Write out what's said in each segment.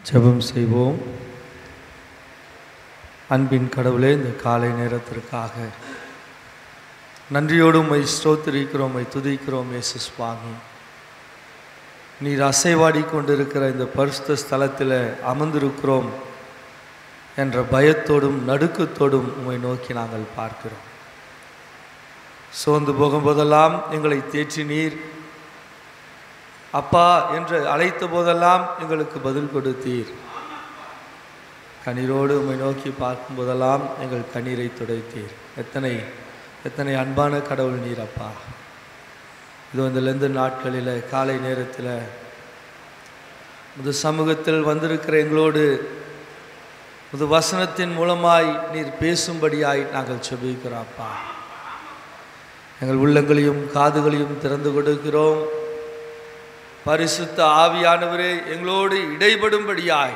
ஜெபம் செய்வோம். அன்பின் கடவுளே, இந்த காலை நேரத்திற்காக நன்றியோடு உம்மை ஸ்தோத்திரிக்கிறோம், உம்மை துதிக்கிறோம். இயேசு சுவாமி, நீர் அசைவாடி கொண்டிருக்கிற இந்த பரிசுத்த ஸ்தலத்தில் அமர்ந்திருக்கிறோம் என்ற பயத்தோடும் நடுக்கத்தோடும் உம்மை நோக்கி நாங்கள் பார்க்கிறோம். சோர்ந்து போகும்போதெல்லாம் எங்களை தேற்றி நீர் அப்பா என்று அழைத்த போதெல்லாம் எங்களுக்கு பதில் கொடுத்தீர். கண்ணீரோடு உம்மை நோக்கி பார்க்கும் போதெல்லாம் எங்கள் கண்ணீரை துடைத்தீர். எத்தனை எத்தனை அன்பான கடவுள் நீர் அப்பா. இது இந்த லெந்து நாட்களில் காலை நேரத்தில் முது சமூகத்தில் வந்திருக்கிற எங்களோடு முது வசனத்தின் மூலமாய் நீர் பேசும்படியாய் நாங்கள் செபிக்கிறோம் அப்பா. எங்கள் உள்ளங்களையும் காதுகளையும் திறந்து கொடுக்கிறோம். பரிசுத்த ஆவியானவரே, எங்களோடு இடைபடும்படியாய்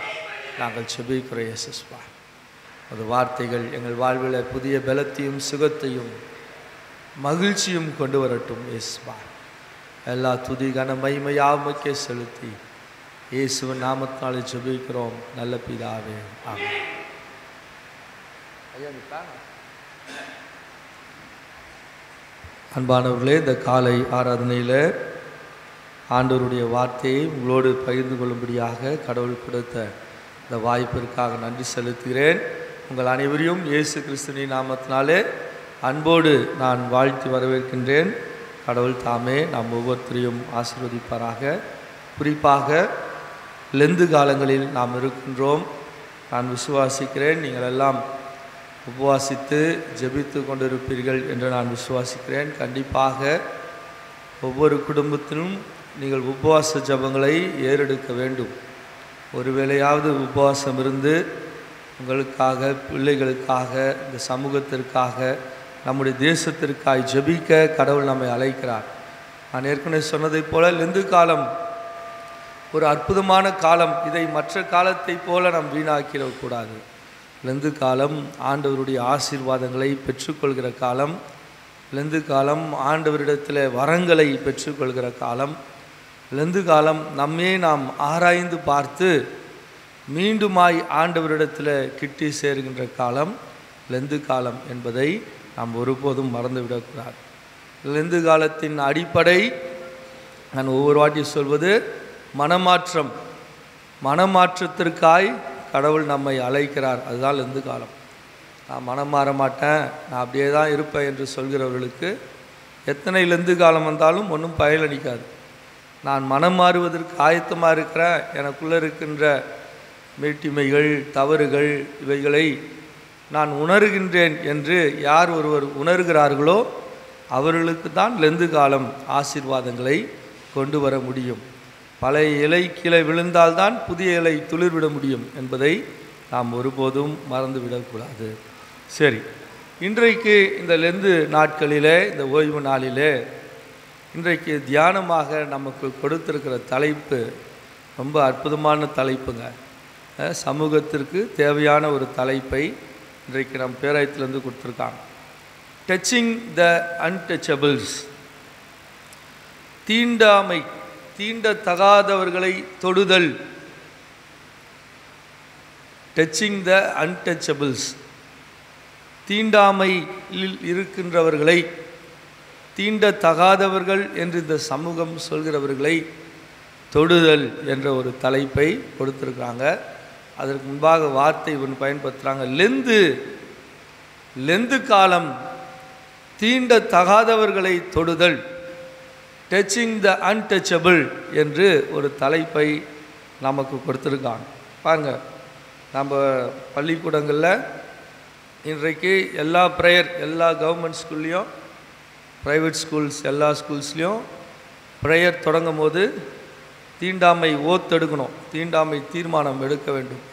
நாங்கள் செபிக்கிறோம். இயேசுவா, அது வார்த்தைகள் எங்கள் வாழ்வில் புதிய பலத்தையும் சுகத்தையும் மகிழ்ச்சியும் கொண்டு வரட்டும். இயேசுவா, எல்லா துதி கன மகிமையாவுக்கே செலுத்தி இயேசுவின் நாமத்தினாலே செபிக்கிறோம் நல்ல பிதாவே, ஆமென். அன்பானவர்களே, இந்த காலை ஆராதனையில் ஆண்டவருடைய வார்த்தையை உங்களோடு பகிர்ந்து கொள்ளும்படியாக கடவுள் கொடுத்த இந்த வாய்ப்பிற்காக நன்றி செலுத்துகிறேன். உங்கள் அனைவரையும் இயேசு கிறிஸ்துவின் நாமத்தினாலே அன்போடு நான் வாழ்த்தி வரவேற்கின்றேன். கடவுள் தாமே நாம் ஒவ்வொருத்தரையும் ஆசீர்வதிப்பாராக. குறிப்பாக லெந்து காலங்களில் நாம் இருக்கின்றோம். நான் விசுவாசிக்கிறேன் நீங்கள் எல்லாம் உபவாசித்து ஜெபித்து கொண்டிருப்பீர்கள் என்று நான் விசுவாசிக்கிறேன். கண்டிப்பாக ஒவ்வொரு குடும்பத்திலும் நீங்கள் உபவாச ஜபங்களை ஏறெடுக்க வேண்டும். ஒருவேளையாவது உபவாசம் இருந்து உங்களுக்காக, பிள்ளைகளுக்காக, இந்த சமூகத்திற்காக, நம்முடைய தேசத்திற்காக ஜெபிக்க கடவுள் நம்மை அழைக்கிறார். நான் ஏற்கனவே சொன்னதைப் போல லெந்து காலம் ஒரு அற்புதமான காலம். இதை மற்ற காலத்தை போல நாம் வீணாக்கிடக்கூடாது. லெந்து காலம் ஆண்டவருடைய ஆசீர்வாதங்களை பெற்றுக்கொள்கிற காலம். லெந்து காலம் ஆண்டவரிடத்தில் வரங்களை பெற்றுக்கொள்கிற காலம். லெந்து காலம் நம்மே நாம் ஆராய்ந்து பார்த்து மீண்டுமாய் ஆண்டவரிடத்தில் கிட்டி சேர்கின்ற காலம் லெந்து காலம் என்பதை நாம் ஒருபோதும் மறந்துவிடக்கூடாது. லெந்து காலத்தின் அடிப்படை நான் ஒவ்வொரு வாட்டி சொல்வது மனமாற்றம். மனமாற்றத்திற்காய் கடவுள் நம்மை அழைக்கிறார். அதுதான் லெந்து காலம். நான் மனம் மாற மாட்டேன், நான் அப்படியே தான் இருப்பேன் என்று சொல்கிறவர்களுக்கு எத்தனை லெந்து காலம் வந்தாலும் ஒன்றும் பயனளிக்காது. நான் மனம் மாறுவதற்கு ஆயத்தமாக இருக்கிறேன், எனக்குள்ளே இருக்கின்ற மேட்டிமைகள், தவறுகள், இவைகளை நான் உணர்கின்றேன் என்று யார் ஒருவர் உணர்கிறார்களோ அவர்களுக்கு தான் லெந்து காலம் ஆசீர்வாதங்களை கொண்டு வர முடியும். பழைய இலை கீழே விழுந்தால்தான் புதிய இலை துளிர்விட முடியும் என்பதை நாம் ஒருபோதும் மறந்துவிடக்கூடாது. சரி, இன்றைக்கு இந்த லெந்து நாட்களிலே, இந்த ஓய்வு நாளிலே இன்றைக்கு தியானமாக நமக்கு கொடுத்திருக்கிற தலைப்பு ரொம்ப அற்புதமான தலைப்புங்க. சமூகத்திற்கு தேவையான ஒரு தலைப்பை இன்றைக்கு நம் பேராயத்திலேருந்து கொடுத்துருக்காங்க. டச்சிங் த அன்டச்சபிள்ஸ். தீண்டாமை, தீண்டத்தகாதவர்களை தொடுதல். டச்சிங் த அன்டச்சபிள்ஸ். தீண்டாமையில் இருக்கின்றவர்களை, தீண்டத்தகாதவர்கள் என்று இந்த சமூகம் சொல்கிறவர்களை தொடுதல் என்ற ஒரு தலைப்பை கொடுத்துருக்காங்க. அதற்கு முன்பாக வார்த்தை ஒன்று பயன்படுத்துகிறாங்க. லெந்து காலம் தீண்டத்தகாதவர்களை தொடுதல், டச்சிங் த அன்டச்சபிள் என்று ஒரு தலைப்பை நமக்கு கொடுத்துருக்காங்க. பாருங்கள், நம்ம பள்ளிக்கூடங்களில் இன்றைக்கு எல்லா ப்ரேயர், எல்லா கவர்மெண்ட் ஸ்கூல்லையும், ப்ரைவேட் ஸ்கூல்ஸ், எல்லா ஸ்கூல்ஸ்லேயும் ப்ரேயர் தொடங்கும் போது தீண்டாமை ஓத் எடுக்கணும், தீண்டாமை தீர்மானம் எடுக்க வேண்டும்.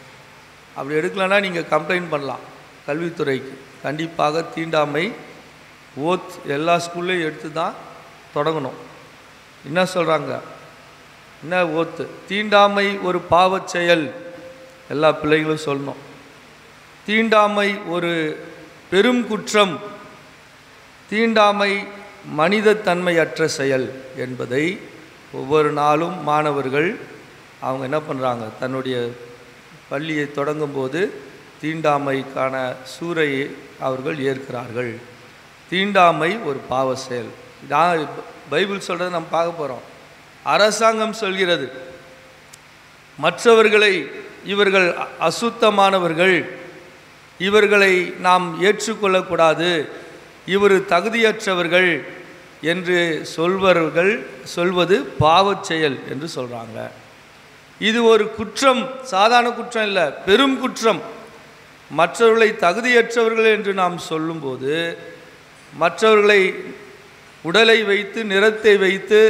அப்படி எடுக்கலைன்னா நீங்கள் கம்ப்ளைண்ட் பண்ணலாம் கல்வித்துறைக்கு. கண்டிப்பாக தீண்டாமை ஓத் எல்லா ஸ்கூல்லையும் எடுத்து தான் தொடங்கணும். என்ன சொல்கிறாங்க, என்ன ஓத்து? தீண்டாமை ஒரு பாவச் செயல், எல்லா பிள்ளைகளும் சொல்லணும். தீண்டாமை ஒரு பெரும் குற்றம், தீண்டாமை மனிதத்தன்மையற்ற செயல் என்பதை ஒவ்வொரு நாளும் மாணவர்கள் அவங்க என்ன பண்ணுறாங்க, தன்னுடைய பள்ளியை தொடங்கும்போது தீண்டாமைக்கான சூறையை அவர்கள் ஏற்கிறார்கள். தீண்டாமை ஒரு பாவ செயல். நான் பைபிள் சொல்கிறத நம்ம பார்க்க போகிறோம். அரசாங்கம் சொல்கிறது மற்றவர்களை இவர்கள் அசுத்தமானவர்கள், இவர்களை நாம் ஏற்றுக்கொள்ளக்கூடாது, இவர் தகுதியற்றவர்கள் என்று சொல்வது பாவச் செயல் என்று சொல்கிறாங்க. இது ஒரு குற்றம், சாதாரண குற்றம் இல்லை, பெரும் குற்றம். மற்றவர்களை தகுதியற்றவர்கள் என்று நாம் சொல்லும்போது மற்றவர்களை உடலை வைத்து, நிறத்தை வைத்து,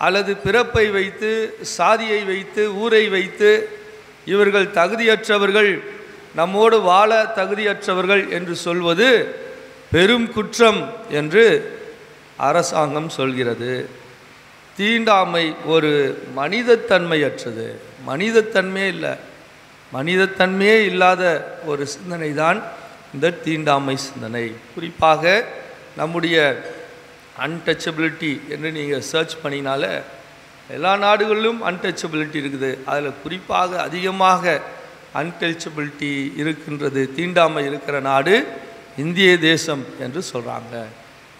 அல்லது பிறப்பை வைத்து, சாதியை வைத்து, ஊரை வைத்து இவர்கள் தகுதியற்றவர்கள், நம்மோடு வாழ தகுதியற்றவர்கள் என்று சொல்வது பெரும் குற்றம் என்று அரசாங்கம் சொல்கிறது. தீண்டாமை ஒரு மனிதத்தன்மையற்றது, மனிதத்தன்மையே இல்லை, மனிதத்தன்மையே இல்லாத ஒரு சிந்தனை தான் இந்த தீண்டாமை சிந்தனை. குறிப்பாக நம்முடைய அன்டச்சபிலிட்டி என்று நீங்கள் சர்ச் பண்ணினால எல்லா நாடுகளிலும் அன்டச்சபிலிட்டி இருக்குது. அதில் குறிப்பாக அதிகமாக அன்டச்சபிலிட்டி இருக்கின்றது, தீண்டாமை இருக்கிற நாடு இந்திய தேசம் என்று சொல்கிறாங்க.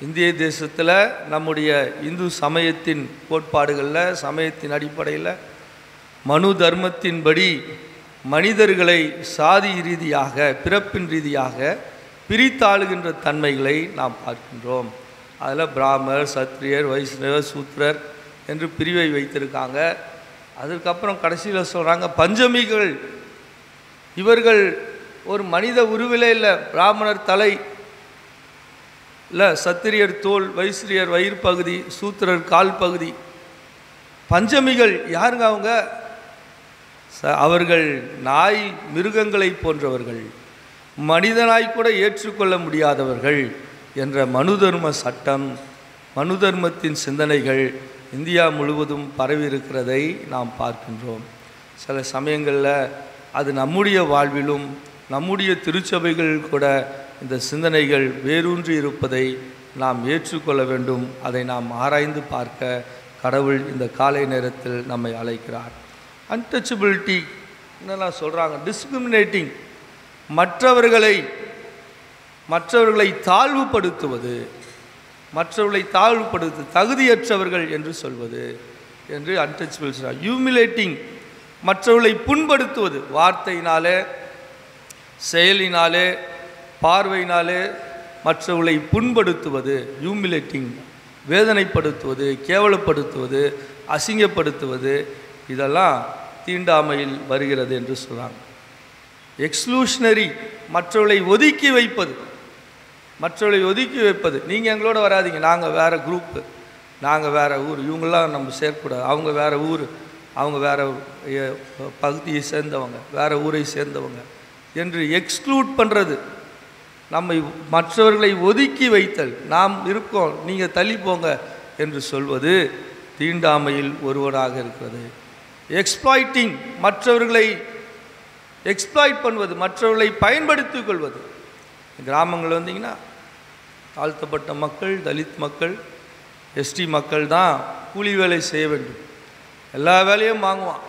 இந்திய தேசத்தில் நம்முடைய இந்து சமயத்தின் கோட்பாடுகளில், சமயத்தின் அடிப்படையில் மனு தர்மத்தின்படி மனிதர்களை சாதி ரீதியாக, பிறப்பின் ரீதியாக பிரித்தாளுகின்ற தன்மைகளை நாம் பார்க்கின்றோம். அதில் பிராமணர், சத்திரியர், வைஷ்ணவர், சூத்திரர் என்று பிரிவை வைத்திருக்காங்க. அதுக்கப்புறம் கடைசியில் சொல்கிறாங்க பஞ்சமிகள், இவர்கள் ஒரு மனித உருவிலே இல்லை, பிராமணர் தலை இல்லை, சத்திரியர் தோல், வைஸ்ரியர் வயிறு பகுதி, சூத்திரர் கால் பகுதி. பஞ்சமிகள் யாருங்க அவங்க? அவர்கள் நாய் மிருகங்களை போன்றவர்கள், மனிதனாய் கூட ஏற்றுக்கொள்ள முடியாதவர்கள் என்ற மனு தர்ம சட்டம், மனு தர்மத்தின் சிந்தனைகள் இந்தியா முழுவதும் பரவி இருக்கிறதை நாம் பார்க்கின்றோம். சில சமயங்களில் அது நம்முடைய வாழ்விலும் நம்முடைய திருச்சபைகள் கூட இந்த சிந்தனைகள் வேரூன்றி இருப்பதை நாம் ஏற்றுக்கொள்ள வேண்டும். அதை நாம் ஆராய்ந்து பார்க்க கடவுள் இந்த காலை நேரத்தில் நம்மை அழைக்கிறார். அன்டச்சபிலிட்டி என்னெல்லாம் சொல்கிறாங்க? டிஸ்கிரிமினேட்டிங், மற்றவர்களை தாழ்வுபடுத்துவது, தகுதியற்றவர்கள் என்று சொல்வது என்று அன்டச்சபிள் சொல்கிறார். ஹியூமிலேட்டிங், மற்றவர்களை புண்படுத்துவது, வார்த்தையினாலே, செயலினாலே, பார்வையினாலே மற்றவர்களை புண்படுத்துவது, ஹியூமிலேட்டிங், வேதனைப்படுத்துவது, கேவலப்படுத்துவது, அசிங்கப்படுத்துவது, இதெல்லாம் தீண்டாமையில் வருகிறது என்று சொல்கிறாங்க. எக்ஸ்க்ளூஷனரி, மற்றவர்களை ஒதுக்கி வைப்பது, நீங்கள் எங்களோட வராதிங்க, நாங்கள் வேறு குரூப்பு, நாங்கள் வேறு ஊர், இவங்களாம் நம்ம சேர்க்கக்கூடாது, அவங்க வேறு ஊர், அவங்க வேறு பகுதியை சேர்ந்தவங்க, வேறு ஊரை சேர்ந்தவங்க என்று எக்ஸ்க்ளூட் பண்ணுறது, நம்மை மற்றவர்களை ஒதுக்கி வைத்தல், நாம் இருக்கோம் நீங்கள் தள்ளி போங்க என்று சொல்வது தீண்டாமையில் ஒருவராக இருக்கிறது. எக்ஸ்ப்ளாய்டிங், மற்றவர்களை எக்ஸ்ப்ளாய்ட் பண்ணுவது, மற்றவர்களை பயன்படுத்திக் கொள்வது. கிராமங்கள் வந்தீங்கன்னா தாழ்த்தப்பட்ட மக்கள், தலித் மக்கள், எஸ்டி மக்கள் தான் கூலி வேலை செய்ய வேண்டும், எல்லா வேலையும் வாங்குவான்,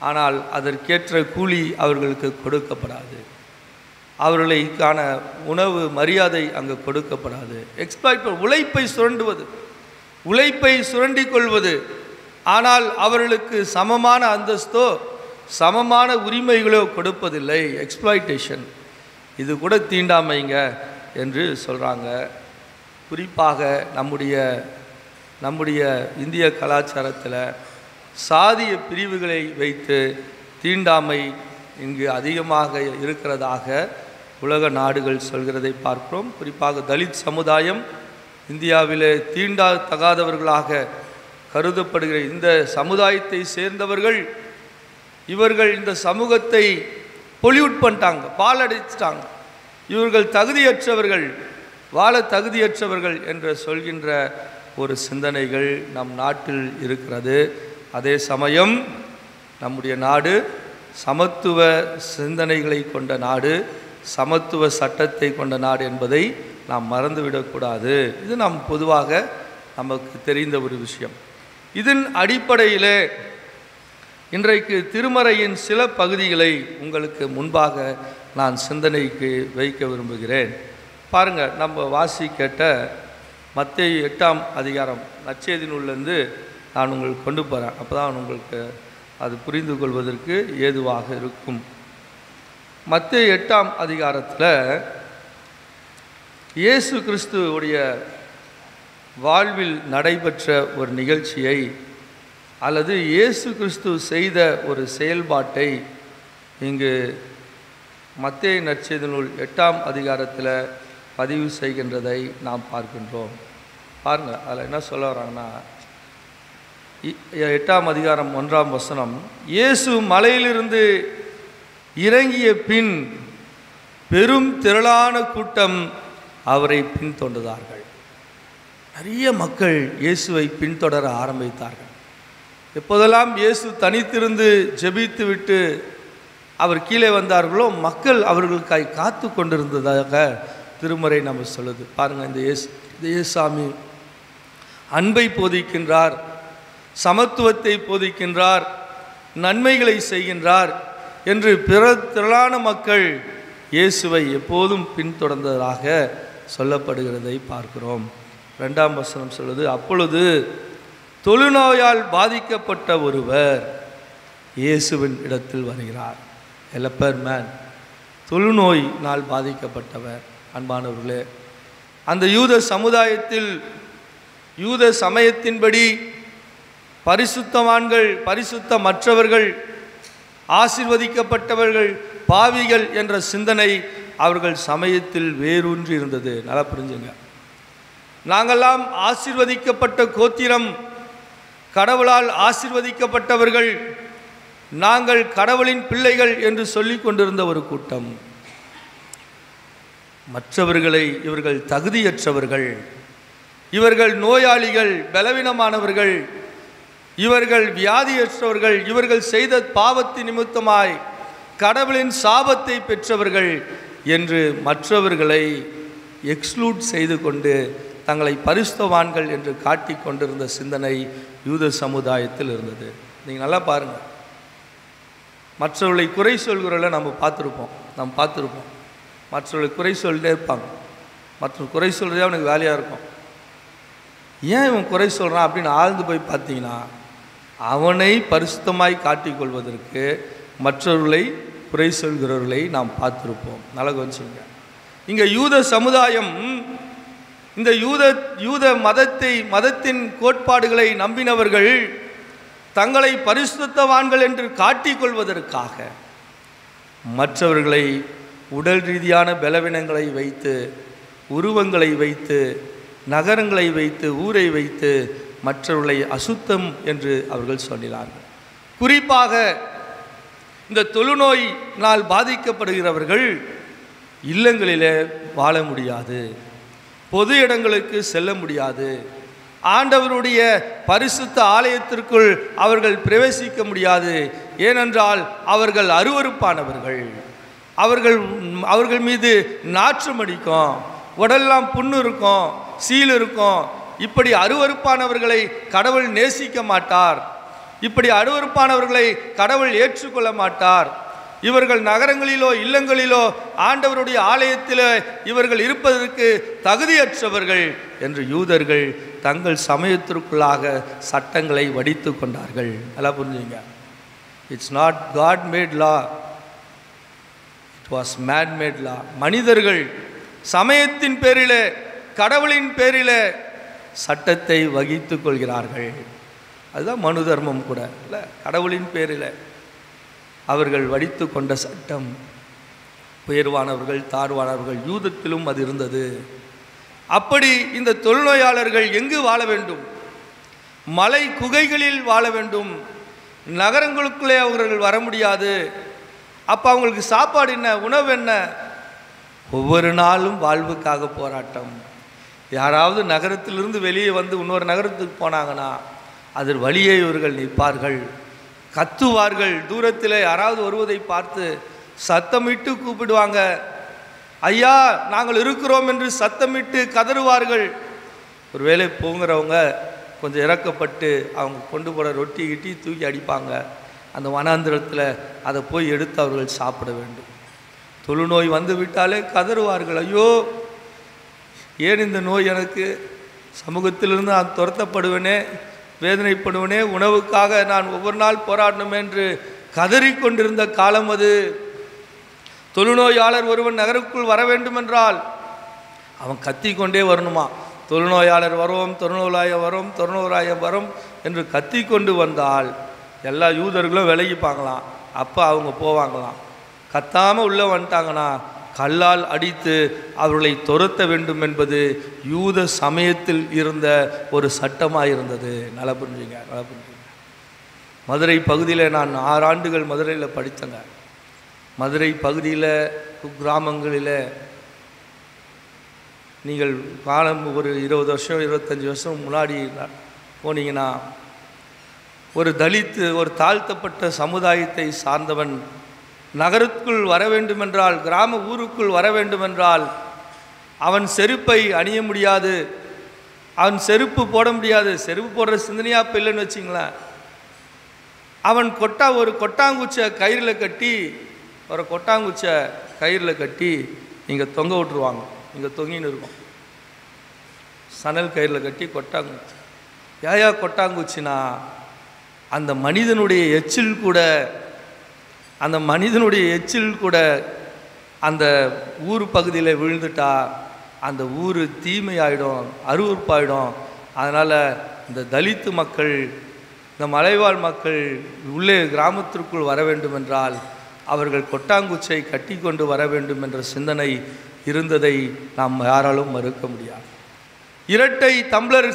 ஆனால் அதற்கேற்ற கூலி அவர்களுக்கு கொடுக்கப்படாது, அவர்களுக்கான உணவு மரியாதை அங்கு கொடுக்கப்படாது. எக்ஸ்ப்ளாய்ட், உழைப்பை சுரண்டுவது, உழைப்பை சுரண்டி கொள்வது, ஆனால் அவர்களுக்கு சமமான அந்தஸ்தோ சமமான உரிமைகளோ கொடுப்பதில்லை. எக்ஸ்ப்ளாய்டேஷன், இது கூட தீண்டாமைங்க என்று சொல்கிறாங்க. குறிப்பாக நம்முடைய இந்திய கலாச்சாரத்தில் சாதிய பிரிவுகளை வைத்து தீண்டாமை இங்கு அதிகமாக இருக்கிறதாக உலக நாடுகள் சொல்கிறதை பார்க்கிறோம். குறிப்பாக தலித் சமுதாயம் இந்தியாவிலே தீண்டாதகாதவர்களாக கருதப்படுகிற இந்த சமுதாயத்தை சேர்ந்தவர்கள், இவர்கள் இந்த சமூகத்தை பொல்யூட் பண்ணிட்டாங்க, பாலடைச்சிட்டாங்க, இவர்கள் தகுதியற்றவர்கள், வாழ தகுதியற்றவர்கள் என்று சொல்கின்ற ஒரு சிந்தனைகள் நம் நாட்டில் இருக்கிறது. அதே சமயம் நம்முடைய நாடு சமத்துவ சிந்தனைகளை கொண்ட நாடு, சமத்துவ சட்டத்தை கொண்ட நாடு என்பதை நாம் மறந்துவிடக்கூடாது. இது நாம் பொதுவாக நமக்கு தெரிந்த ஒரு விஷயம். இதன் அடிப்படையில் இன்றைக்கு திருமறையின் சில பகுதிகளை உங்களுக்கு முன்பாக நான் சிந்தனைக்கு வைக்க விரும்புகிறேன். பாருங்கள், நம்ம வாசி கேட்ட மத்தேயு 8ஆம் அதிகாரம் நற்செய்தி நூலிலிருந்து நான் உங்களுக்கு கொண்டு போகிறேன். அப்போ தான் உங்களுக்கு அது புரிந்து கொள்வதற்கு ஏதுவாக இருக்கும். மத்தேயு 8ஆம் அதிகாரத்தில் இயேசு கிறிஸ்துவுடைய வாழ்வில் நடைபெற்ற ஒரு நிகழ்ச்சியை அல்லது இயேசு கிறிஸ்து செய்த ஒரு செயல்பாட்டை இங்கு மத்தேயு நற்செய்தி நூல் 8ஆம் அதிகாரத்தில் பதிவு செய்கின்றதை நாம் பார்க்கின்றோம். பாருங்கள், அதில் என்ன சொல்ல வராங்கன்னா, 8ஆம் அதிகாரம் 1ஆம் வசனம், இயேசு மலையிலிருந்து இறங்கிய பின் பெரும் திரளான கூட்டம் அவரை பின்தொடர்ந்தார்கள். நிறைய மக்கள் இயேசுவை பின்தொடர ஆரம்பித்தார்கள். எப்போதெல்லாம் இயேசு தனித்திருந்து ஜெபித்து விட்டு அவர் கீழே வந்தார்களோ மக்கள் அவர்களுக்காய் காத்து கொண்டிருந்ததாக திருமறை நம்ம சொல்லுது. பாருங்கள், இந்த இயேசாமி அன்பை போதிக்கின்றார், சமத்துவத்தை போதிக்கின்றார், நன்மைகளை செய்கின்றார் என்று பிற திரளான மக்கள் இயேசுவை எப்போதும் பின்தொடர்ந்ததாக சொல்லப்படுகிறதை பார்க்கிறோம். 2ஆம் வசனம் சொல்லுது, அப்பொழுது தொழுநோயால் பாதிக்கப்பட்ட ஒருவர் இயேசுவின் இடத்தில் வருகிறார். எலப்பர் மேன், தொழுநோயினால் பாதிக்கப்பட்டவர். அன்பானவர்களே, அந்த யூத சமுதாயத்தில் யூத சமயத்தின்படி பரிசுத்தவான்கள், பரிசுத்தமற்றவர்கள், ஆசீர்வதிக்கப்பட்டவர்கள், பாவிகள் என்ற சிந்தனை அவர்கள் சமயத்தில் வேரூன்றி இருந்தது. நல்லா புரிஞ்சுங்க. நாங்கள்லாம் ஆசீர்வதிக்கப்பட்ட கோத்திரம், கடவுளால் ஆசீர்வதிக்கப்பட்டவர்கள், நாங்கள் கடவுளின் பிள்ளைகள் என்று சொல்லிக் கொண்டிருந்த ஒரு கூட்டம். மற்றவர்களை இவர்கள் தகுதியற்றவர்கள், இவர்கள் நோயாளிகள், பலவீனமானவர்கள், இவர்கள் வியாதியற்றவர்கள், இவர்கள் செய்த பாவத்தின் நிமித்தமாய் கடவுளின் சாபத்தை பெற்றவர்கள் என்று மற்றவர்களை எக்ஸ்க்ளூட் செய்து கொண்டு தங்களை பரிசுத்தவான்கள் என்று காட்டிக் கொண்டிருந்த சிந்தனை யூத சமுதாயத்தில் இருந்தது. நீங்கள் நல்லா பாருங்கள், மற்றவர்களை குறை சொல்கிறவர்களை நம்ம பார்த்துருப்போம். மற்றவர்களை குறை சொல்லிட்டே இருப்பாங்க. மற்ற குறை சொல்கிறதே அவனுக்கு வேலையாக இருக்கும். ஏன் இவன் குறை சொல்கிறான் அப்படின்னு ஆழ்ந்து போய் பார்த்தீங்கன்னா, அவனை பரிசுத்தமாய் காட்டிக்கொள்வதற்கு மற்றவர்களை குறை சொல்கிறவர்களை நாம் பார்த்துருப்போம். நல்லா கவனிச்சுங்க. இங்கே யூத சமுதாயம் இந்த யூத மதத்தின் கோட்பாடுகளை நம்பினவர்கள் தங்களை பரிசுத்தவான்கள் என்று காட்டிக்கொள்வதற்காக மற்றவர்களை உடல் ரீதியான பலவீனங்களை வைத்து, உருவங்களை வைத்து, நகரங்களை வைத்து, ஊரை வைத்து மற்றவர்களை அசுத்தம் என்று அவர்கள் சொன்னார்கள். குறிப்பாக இந்த தொழுநோயினால் பாதிக்கப்படுகிறவர்கள் இல்லங்களிலே வாழ முடியாது, பொது இடங்களுக்கு செல்ல முடியாது, ஆண்டவருடைய பரிசுத்த ஆலயத்திற்குள் அவர்கள் பிரவேசிக்க முடியாது. ஏனென்றால் அவர்கள் அருவருப்பானவர்கள், அவர்கள் மீது நாற்றம் அடிக்கும், உடலெல்லாம் புண்ணு இருக்கும், சீல் இருக்கும். இப்படி அருவருப்பானவர்களை கடவுள் நேசிக்க மாட்டார். இப்படி அருவருப்பானவர்களை கடவுள் ஏற்றுக்கொள்ள மாட்டார். இவர்கள் நகரங்களிலோ இல்லங்களிலோ ஆண்டவருடைய ஆலயத்தில் இவர்கள் இருப்பதற்கு தகுதியற்றவர்கள் என்று யூதர்கள் தங்கள் சமயத்திற்குள்ளாக சட்டங்களை வடித்து கொண்டார்கள். நல்லா புரிஞ்சுங்க. It's not God made law, it was man made law. மனிதர்கள் சமயத்தின் பேரிலே, கடவுளின் பேரிலே சட்டத்தை வகித்து கொள்கிறார்கள். அதுதான் மனு தர்மம் கூட இல்லை, கடவுளின் பேரில் அவர்கள் வடித்து கொண்ட சட்டம். உயர்வானவர்கள், தாழ்வானவர்கள், யூதத்திலும் அது இருந்தது. அப்படி இந்த தொழுநோயாளர்கள் எங்கு வாழ வேண்டும்? மலை குகைகளில் வாழ வேண்டும். நகரங்களுக்குள்ளே அவர்கள் வர முடியாது. அப்போ அவங்களுக்கு சாப்பாடு என்ன, உணவு என்ன? ஒவ்வொரு நாளும் வாழ்வுக்காக போராட்டம். யாராவது நகரத்திலிருந்து வெளியே வந்து இன்னொரு நகரத்துக்கு போனாங்கன்னா அதில் வழியே இவர்கள் நிற்பார்கள், கத்துவார்கள். தூரத்தில் யாராவது வருவதை பார்த்து சத்தமிட்டு கூப்பிடுவாங்க, ஐயா நாங்கள் இருக்கிறோம் என்று சத்தமிட்டு கதறுவார்கள். ஒருவேளை போங்கிறவங்க கொஞ்சம் இறக்கப்பட்டு அவங்க கொண்டு போகிற ரொட்டி கிட்டி தூக்கி அடிப்பாங்க. அந்த வனாந்திரத்தில் அதை போய் எடுத்து அவர்கள் சாப்பிட வேண்டும். தொழுநோய் வந்து விட்டாலே கதறுவார்கள், ஐயோ ஏன் இந்த நோய் எனக்கு, சமூகத்திலிருந்து நான் துரத்தப்படுவேனே, வேதனைப்படுவனே, உணவுக்காக நான் ஒவ்வொரு நாள் போராடணும் என்று கதறிக்கொண்டிருந்த காலம் அது. தொழுநோயாளர் ஒருவன் நகருக்குள் வர வேண்டுமென்றால் அவன் கத்திக்கொண்டே வரணுமா, தொழுநோயாளர் வரும், தொழுநோயாயம் வரும் என்று கத்திக்கொண்டு வந்தால் எல்லா யூதர்களும் விலகிப்பாங்களாம். அப்போ அவங்க போவாங்களாம். கத்தாமல் உள்ளே வந்துட்டாங்கன்னா கல்லால் அடித்து அவர்களை துரத்த வேண்டும் என்பது யூத சமயத்தில் இருந்த ஒரு சட்டமாக இருந்தது. நல்லா புரிஞ்சுங்க. மதுரை பகுதியில் நான் 6 ஆண்டுகள் மதுரையில் படித்தேங்க. மதுரை பகுதியில் கிராமங்களில் நீங்கள் காலம் ஒரு 20 வருஷம் 25 வருஷம் முன்னாடி போனீங்கன்னா ஒரு தலித்து, ஒரு தாழ்த்தப்பட்ட சமுதாயத்தை சார்ந்தவன் நகருக்குள் வர வேண்டுமென்றால், கிராம ஊருக்குள் வர வேண்டுமென்றால் அவன் செருப்பை அணிய முடியாது, அவன் செருப்பு போட முடியாது. செருப்பு போடுற சிந்தனையாக இப்போ இல்லைன்னு வச்சிங்களேன். அவன் ஒரு கொட்டாங்குச்சை கயிறில் கட்டி, ஒரு கொட்டாங்குச்சை கயிறில் கட்டி இங்கே தொங்க விட்டுருவாங்க. இங்கே தொங்கின்னு இருக்கும், சணல் கயிறில் கட்டி கொட்டாங்குச்சி. ஏயா கொட்டாங்குச்சினா, அந்த மனிதனுடைய எச்சில் கூட அந்த ஊர் பகுதியில் விழுந்துட்டா அந்த ஊர் தீமையாயிடும், அருவருப்பாயிடும். அதனால் இந்த தலித்து மக்கள், இந்த மலைவாழ் மக்கள் உள்ளே கிராமத்திற்குள் வர வேண்டுமென்றால் அவர்கள் கொட்டாங்குச்சை கட்டி கொண்டு வர வேண்டும் என்ற சிந்தனை இருந்ததை நாம் யாராலும் மறுக்க முடியாது. இரட்டை தம்ளர்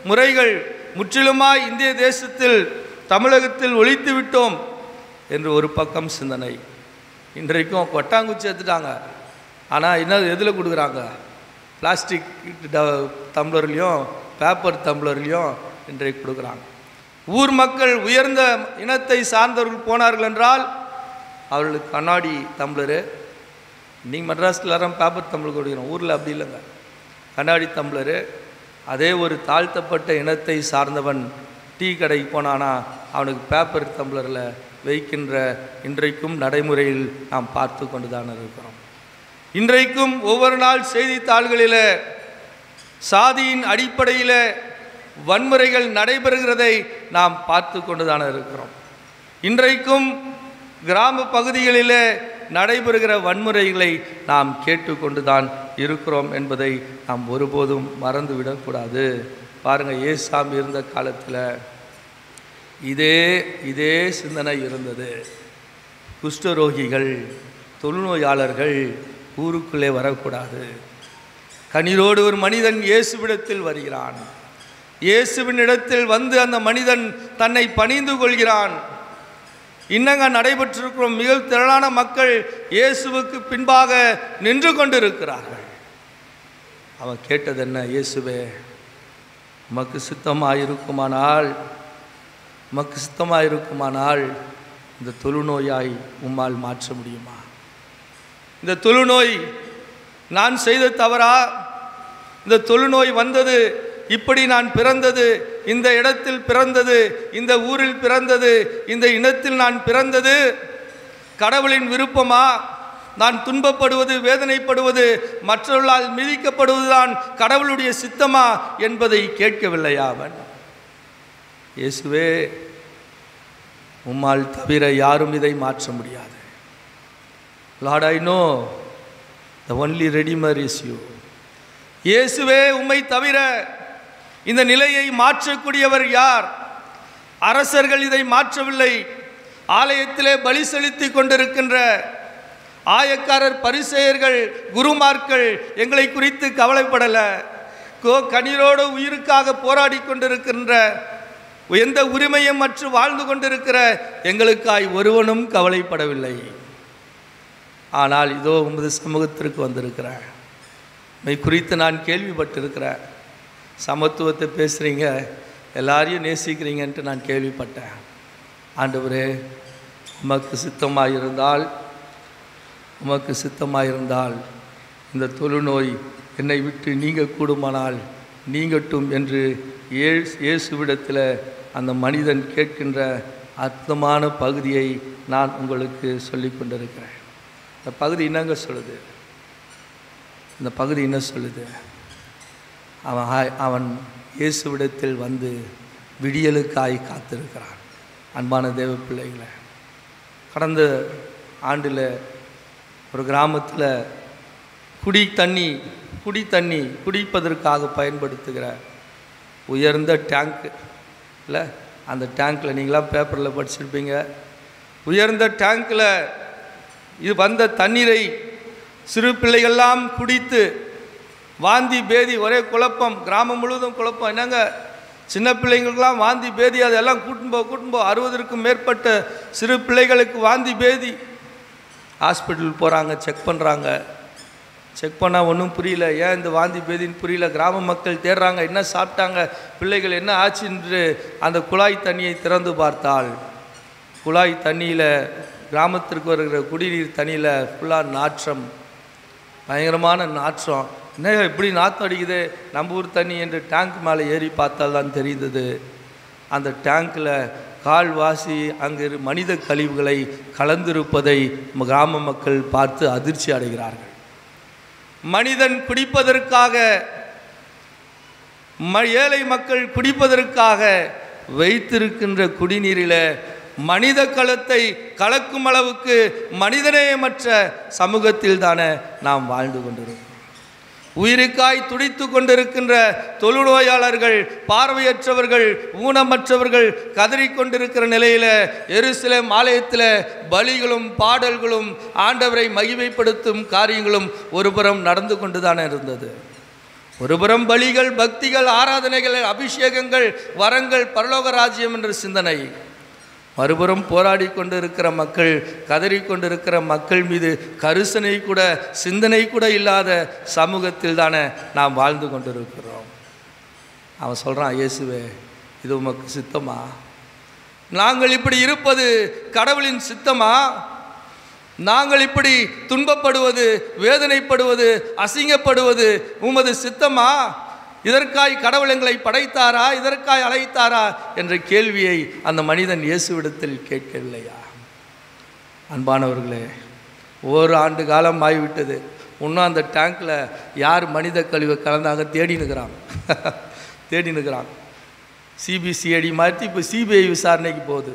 முறைகள் முற்றிலுமாய் இந்திய தேசத்தில், தமிழகத்தில் ஒழித்து விட்டோம் என்று ஒரு பக்கம் சிந்தனை. இன்றைக்கும் கொட்டாங்குச்சி எடுத்துட்டாங்க. ஆனால் என்ன எதில் கொடுக்குறாங்க? பிளாஸ்டிக் டம்ளர்லேயும் பேப்பர் டம்ளர்லேயும் இன்றைக்கு கொடுக்குறாங்க. ஊர் மக்கள் உயர்ந்த இனத்தை சார்ந்தவர்கள் போனார்கள் என்றால் அவர்களுக்கு கண்ணாடி டம்ளரு. நீங்கள் மெட்ராஸில் எல்லாரும் பேப்பர் டம்ளர் கொடுக்குறோம், ஊரில் அப்படி இல்லைங்க, கண்ணாடி டம்ளரு. அதே ஒரு தாழ்த்தப்பட்ட இனத்தை சார்ந்தவன் டீ கடைக்கு போனானா அவனுக்கு பேப்பர் டம்ளரில் வைக்கின்ற இன்றைக்கும் நடைமுறையில் நாம் பார்த்து கொண்டு தான் இருக்கிறோம். இன்றைக்கும் ஒவ்வொரு நாள் செய்தித்தாள்களில் சாதியின் அடிப்படையில் வன்முறைகள் நடைபெறுகிறதை நாம் பார்த்து கொண்டு தான் இருக்கிறோம். இன்றைக்கும் கிராம பகுதிகளில் நடைபெறுகிற வன்முறைகளை நாம் கேட்டுக்கொண்டு தான் இருக்கிறோம் என்பதை நாம் ஒருபோதும் மறந்துவிடக்கூடாது. பாருங்கள், ஏசாமி இருந்த காலத்தில் இதே சிந்தனை இருந்தது. குஷ்டரோகிகள், தொழுநோயாளர்கள் ஊருக்குள்ளே வரக்கூடாது. கண்ணீரோடு ஒரு மனிதன் இயேசுவிடத்தில் வருகிறான். இயேசுவின் இடத்தில் வந்து அந்த மனிதன் தன்னை பணிந்து கொள்கிறான். இன்னங்க நடைபெற்றிருக்கிறோம். மிக திரளான மக்கள் இயேசுவுக்கு பின்பாக நின்று கொண்டிருக்கிறார்கள். அவன் கேட்டது என்ன? இயேசுவே, உமக்கு சித்தமாயிருக்குமானால் இந்த தொழுநோயாய் உம்மால் மாற்ற முடியுமா? இந்த தொழுநோய் நான் செய்த தவறா? இந்த தொழுநோய் வந்தது இப்படி நான் பிறந்தது, இந்த இடத்தில் பிறந்தது, இந்த ஊரில் பிறந்தது, இந்த இனத்தில் நான் பிறந்தது கடவுளின் விருப்பமா? நான் துன்பப்படுவது, வேதனைப்படுவது, மற்றவர்களால் மிதிக்கப்படுவதுதான் கடவுளுடைய சித்தமா என்பதை கேட்கவில்லையா அவன்? இயேசுவே, உம்மால் தவிர யாரும் இதை மாற்ற முடியாது. Lord, I know the only Redeemer is you. இயேசுவே, உம்மை தவிர இந்த நிலையை மாற்றக்கூடியவர் யார்? அரசர்கள் இதை மாற்றவில்லை. ஆலயத்திலே பலி செலுத்தி கொண்டிருக்கின்ற ஆயக்காரர், பரிசேயர்கள், குருமார்கள் எங்களை குறித்து கவலைப்படலை. கண்ணீரோடு உயிருக்காக போராடி கொண்டிருக்கின்ற, எந்த உரிமையும் மற்ற வாழ்ந்து கொண்டிருக்கிற எங்களுக்காய் ஒருவனும் கவலைப்படவில்லை. ஆனால் இதோ உமது சமூகத்திற்கு வந்திருக்கிறேன். உம்மை குறித்து நான் கேள்விப்பட்டிருக்கிறேன். சமத்துவத்தை பேசுகிறீங்க, எல்லாரையும் நேசிக்கிறீங்கன்ட்டு நான் கேள்விப்பட்டேன். ஆண்டவரே, உமக்கு சித்தமாயிருந்தால் இந்த தொழுநோய் என்னை விட்டு நீங்க கூடுமானால் நீங்கட்டும் என்று இயேசுவிடத்தில் அந்த மனிதன் கேட்கின்ற அற்புதமான பகுதியை நான் உங்களுக்கு சொல்லி கொண்டிருக்கிறேன். இந்த பகுதி என்னங்க சொல்லுது? இந்த பகுதி என்ன சொல்லுது? அவன் இயேசுவிடத்தில் வந்து விடியலுக்காய் காத்திருக்கிறான். அன்பான தேவ பிள்ளைகளை, கடந்த ஆண்டில் ஒரு கிராமத்தில் குடி தண்ணி குடிப்பதற்காக பயன்படுத்துகிற உயர்ந்த டேங்க்கு இல்லை, அந்த டேங்க்கில் நீங்களாம் பேப்பரில் படிச்சிருப்பீங்க. உயர்ந்த டேங்க்கில் இது வந்த தண்ணீரை சிறு பிள்ளைகள்லாம் குடித்து வாந்தி பேதி, ஒரே குழப்பம், கிராமம் முழுவதும் குழப்பம். என்னங்க, சின்ன பிள்ளைங்களுக்கெல்லாம் வாந்தி பேதி, அதெல்லாம் கூட்டும்போ 60க்கும் மேற்பட்ட சிறு பிள்ளைகளுக்கு வாந்தி பேதி. ஹாஸ்பிட்டல் போகிறாங்க, செக் பண்ணுறாங்க. செக் பண்ணால் ஒன்றும் புரியல. ஏன் இந்த வாந்தி பேதின்னு புரியல. கிராம மக்கள் தேடுறாங்க, என்ன சாப்பிட்டாங்க, பிள்ளைகள் என்ன ஆச்சு என்று. அந்த குழாய் தண்ணியை திறந்து பார்த்தால், குழாய் தண்ணியில், கிராமத்திற்கு வருகிற குடிநீர் தண்ணியில் ஃபுல்லாக நாற்றம், பயங்கரமான நாற்றம். என்ன இப்படி நாற்றம் அடிக்குது, நம்ம ஊர் தண்ணி என்று டேங்க் மேலே ஏறி பார்த்தால் தான் தெரிந்தது. அந்த டேங்க்கில் கால்வாசி அங்கு மனித கழிவுகளை கலந்திருப்பதை கிராம மக்கள் பார்த்து அதிர்ச்சி அடைகிறார்கள். மனிதன் குடிப்பதற்காக, ஏழை மக்கள் குடிப்பதற்காக வைத்திருக்கின்ற குடிநீரில் மனித கலத்தை கலக்கும் அளவுக்கு மனிதநேயமற்ற சமூகத்தில் தானே நாம் வாழ்ந்து கொண்டிருக்கிறோம். உயிருக்காய் துடித்து கொண்டிருக்கின்ற தொழுநோயாளர்கள், பார்வையற்றவர்கள், ஊனமற்றவர்கள் கதறிக்கொண்டிருக்கிற நிலையில் எருசலேம் ஆலயத்தில் பலிகளும் பாடல்களும் ஆண்டவரை மகிமைப்படுத்தும் காரியங்களும் ஒருபுறம் நடந்து கொண்டு தானே இருந்தது. ஒருபுறம் பலிகள், பக்திகள், ஆராதனைகள், அபிஷேகங்கள், வரங்கள், பரலோக ராஜ்யம் என்ற சிந்தனை. மறுபுறம் போராடி கொண்டிருக்கிற மக்கள், கதறிக்கொண்டிருக்கிற மக்கள் மீது கரிசனை கூட, சிந்தனை கூட இல்லாத சமூகத்தில் தானே நாம் வாழ்ந்து கொண்டிருக்கிறோம். அவன் சொல்கிறான், இயேசுவே, இது உமக்கு சித்தமா? நாங்கள் இப்படி இருப்பது கடவுளின் சித்தமா? நாங்கள் இப்படி துன்பப்படுவது, வேதனைப்படுவது, அசிங்கப்படுவது உமது சித்தமா? இதற்காய் கடவுள் எங்களை படைத்தாரா, இதற்காய் அழைத்தாரா என்ற கேள்வியை அந்த மனிதன் இயேசுவிடத்தில் கேட்கவில்லையா? அன்பானவர்களே, ஒரு ஆண்டு காலம் ஆகிவிட்டது. இன்னும் அந்த டேங்கில் யார் மனித கழிவை கலந்தாங்க தேடி நிற்கிறான். சிபிசிஐடி மாற்றி இப்போ சிபிஐ விசாரணைக்கு போகுது.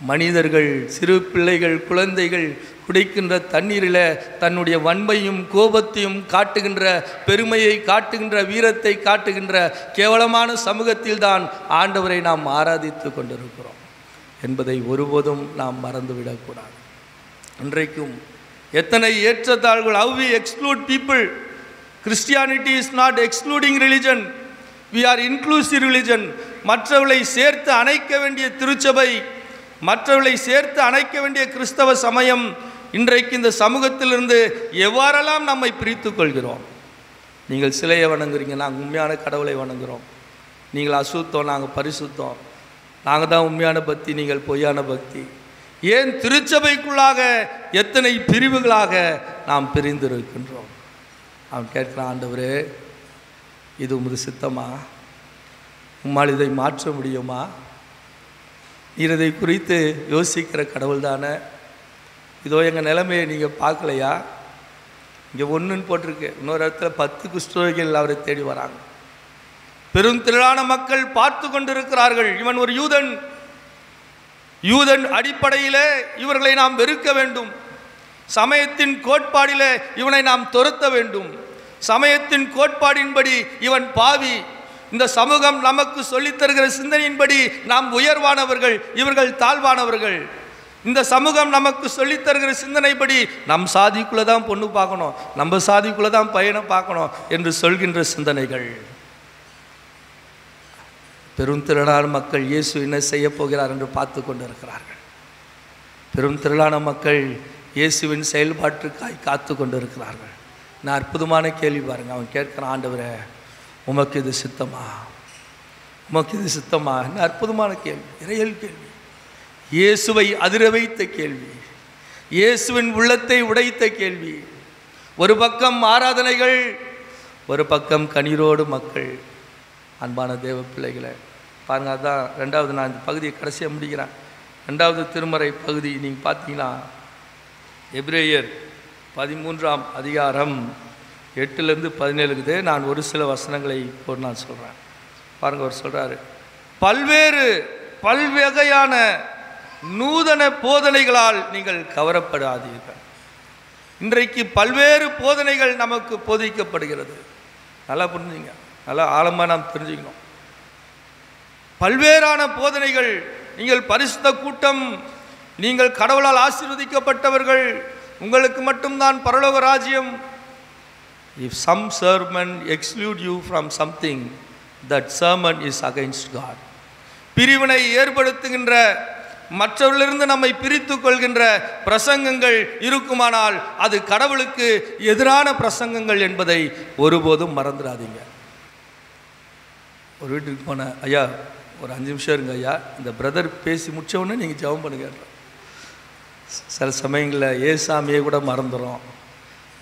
மனிதர்கள், சிறு பிள்ளைகள், குழந்தைகள் குடிக்கின்ற தண்ணீரில் தன்னுடைய வன்மையும் கோபத்தையும் காட்டுகின்ற, பெருமையை காட்டுகின்ற, வீரத்தை காட்டுகின்ற கேவலமான சமூகத்தில் தான் ஆண்டவரை நாம் ஆராதித்து கொண்டிருக்கிறோம் என்பதை ஒருபோதும் நாம் மறந்துவிடக்கூடாது. இன்றைக்கும் எத்தனை ஏற்றத்தாழ்வுகள். How we exclude people. Christianity is not excluding religion. We are inclusive religion. மற்றவர்களை சேர்த்து அணைக்க வேண்டிய திருச்சபை, மற்றவர்களை சேர்த்து அணைக்க வேண்டிய கிறிஸ்தவ சமயம் இன்றைக்கு இந்த சமூகத்திலிருந்து எவ்வாறெல்லாம் நம்மை பிரித்து கொள்கிறோம். நீங்கள் சிலையை வணங்குறீங்க, நாங்கள் உண்மையான கடவுளை வணங்குகிறோம். நீங்கள் அசுத்தம், நாங்கள் பரிசுத்தம். நாங்கள் தான் உண்மையான பக்தி, நீங்கள் பொய்யான பக்தி. ஏன் திருச்சபைக்குள்ளாக எத்தனை பிரிவுகளாக நாம் பிரிந்திருக்கின்றோம்? அவன் கேட்கிறான், ஆண்டவரே, இது உமது சித்தமா? உம்மால் இதை மாற்ற முடியுமா? நீர் இதை குறித்து யோசிக்கிற கடவுள் தானே? இதோ எங்கள் நிலைமையை நீங்கள் பார்க்கலையா? இங்கே ஒன்றுன்னு போட்டிருக்கு, இன்னொரு இடத்துல 10 குஷ்டரோகிகள் அவரை தேடி வராங்க. பெரும் திரளான மக்கள் பார்த்து கொண்டிருக்கிறார்கள். இவன் ஒரு யூதன் அடிப்படையிலே இவர்களை நாம் வெறுக்க வேண்டும். சமயத்தின் கோட்பாடிலே இவனை நாம் துரத்த வேண்டும். சமயத்தின் கோட்பாடின்படி இவன் பாவி. இந்த சமூகம் நமக்கு சொல்லித் தருகிற சிந்தனையின்படி நாம் உயர்வானவர்கள், இவர்கள் தாழ்வானவர்கள். இந்த சமூகம் நமக்கு சொல்லித் தருகிற சிந்தனைப்படி நம் சாதிக்குள்ளே தான் பொண்ணு பார்க்கணும், நம்ம சாதிக்குள்ளே தான் பையனை பார்க்கணும் என்று சொல்கின்ற சிந்தனைகள். பெரும் திரளான மக்கள் இயேசு என்ன செய்ய போகிறார் என்று பார்த்து கொண்டு இருக்கிறார்கள். பெரும் திரளான மக்கள் இயேசுவின் செயல்பாட்டுக்காய் காத்து கொண்டு இருக்கிறார்கள். நான் அற்புதமான கேள்வி பாருங்கள். அவன் கேட்கிறான், ஆண்டவரே, உமக்கு இது சித்தமா? உமக்கு இது சித்தமா? என்ன அற்புதமான கேள்வி, இறையல் கேள்வி, இயேசுவை அதிர வைத்த கேள்வி, இயேசுவின் உள்ளத்தை உடைத்த கேள்வி. ஒரு பக்கம் ஆராதனைகள், ஒரு பக்கம் கண்ணீரோடு மக்கள். அன்பான தேவ பிள்ளைகளை, பாருங்கள். அதுதான் ரெண்டாவது, நான் இந்த பகுதியை கடைசியாக முடிக்கிறேன். ரெண்டாவது திருமறை பகுதி நீங்கள் பார்த்தீங்கன்னா எபிரேயர் 13ஆம் அதிகாரம் 8லேருந்து 17 நான் ஒரு சில வசனங்களை இப்போ நான் சொல்கிறேன். பாருங்கள், அவர் சொல்கிறாரு, பல்வகையான நூதன போதனைகளால் நீங்கள் கவரப்படாதீர்கள். இன்றைக்கு பல்வேறு போதனைகள் நமக்கு போதிக்கப்படுகிறது. நல்லா புரிஞ்சுங்க, நல்லா ஆழமாக நாம் தெரிஞ்சுக்கணும். பல்வேறான போதனைகள். நீங்கள் பரிசுத்த கூட்டம், நீங்கள் கடவுளால் ஆசீர்வதிக்கப்பட்டவர்கள், உங்களுக்கு மட்டும்தான் பரலோக ராஜ்யம். If some sermon exclude you from something, that sermon is against God. பிரிவினை ஏற்படுத்துகின்ற, மற்றவர்களிலிருந்து நம்மை பிரித்து கொள்கின்ற பிரசங்கங்கள் இருக்குமானால் அது கடவுளுக்கு எதிரான பிரசங்கங்கள் என்பதை ஒருபோதும் மறந்துடாதீங்க. ஒரு வீட்டுக்கு போன, ஐயா ஒரு 5 நிமிஷம் இருங்க ஐயா, இந்த பிரதர் பேசி முடித்தவுடனே நீங்கள் ஜெபம் பண்ணுங்க. சில சமயங்களில் ஏசாமியை கூட மறந்துடும்.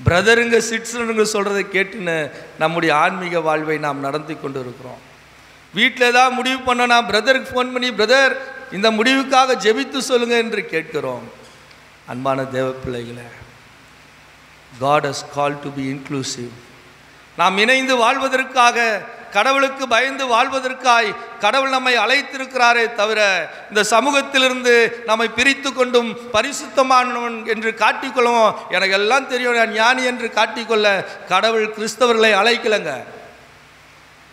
பிரதருங்க சிட்ஸனுங்க சொல்கிறத கேட்டுன்னு நம்முடைய ஆன்மீக வாழ்வை நாம் நடத்தி கொண்டு இருக்கிறோம். வீட்டில் ஏதாவது முடிவு பண்ணோன்னா பிரதருக்கு ஃபோன் பண்ணி, பிரதர் இந்த முடிவுக்காக ஜெபித்து சொல்லுங்க என்று கேட்கிறோம். அன்பான தேவ பிள்ளைகளே, God has called to be inclusive. நாம் இணைந்து வாழ்வதற்காக, கடவுளுக்கு பயந்து வாழ்வதற்காய் கடவுள் நம்மை அழைத்திருக்கிறாரே தவிர, இந்த சமூகத்திலிருந்து நம்மை பிரித்து கொண்டும் பரிசுத்தமானவன் என்று காட்டிக்கொள்ளவும், எனக்கு எல்லாம் தெரியும் நான் ஞானி என்று காட்டிக்கொள்ள கடவுள் கிறிஸ்தவர்களை அழைக்கலைங்க.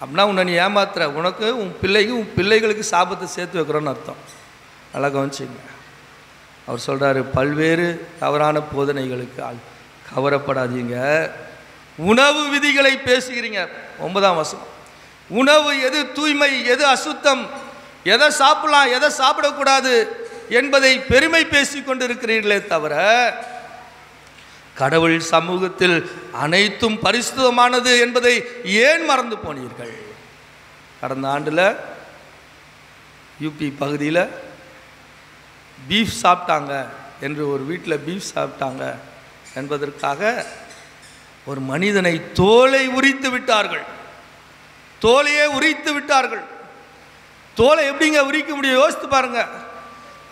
அப்படின்னா உன்னை நீ ஏமாத்துற, உனக்கு உன் பிள்ளைகளுக்கு சாபத்தை சேர்த்து வைக்கிறோன்னு அர்த்தம். நல்லா கவனிச்சிங்க. அவர் சொல்கிறாரு, பல்வேறு தவறான போதனைகளுக்கு கவரப்படாதீங்க. உணவு விதிகளை பேசுகிறீங்க. 9ஆம் வசனம். உணவு எது தூய்மை, எது அசுத்தம், எதை சாப்பிடலாம், எதை சாப்பிடக்கூடாது என்பதை பெருமை பேசி கொண்டிருக்கிறீர்களே தவிர, கடவுள் சமூகத்தில் அனைத்தும் பரிசுத்தமானது என்பதை ஏன் மறந்து போனீர்கள்? கடந்த ஆண்டில் யூபி பகுதியில் பீஃப் சாப்பிட்டாங்க என்று, ஒரு வீட்டில் பீஃப் சாப்பிட்டாங்க என்பதற்காக ஒரு மனிதனை தோலை உரித்து விட்டார்கள். தோலையே உரித்து விட்டார்கள். தோலை எப்படிங்க உரிக்க முடியும்? யோசித்து பாருங்க.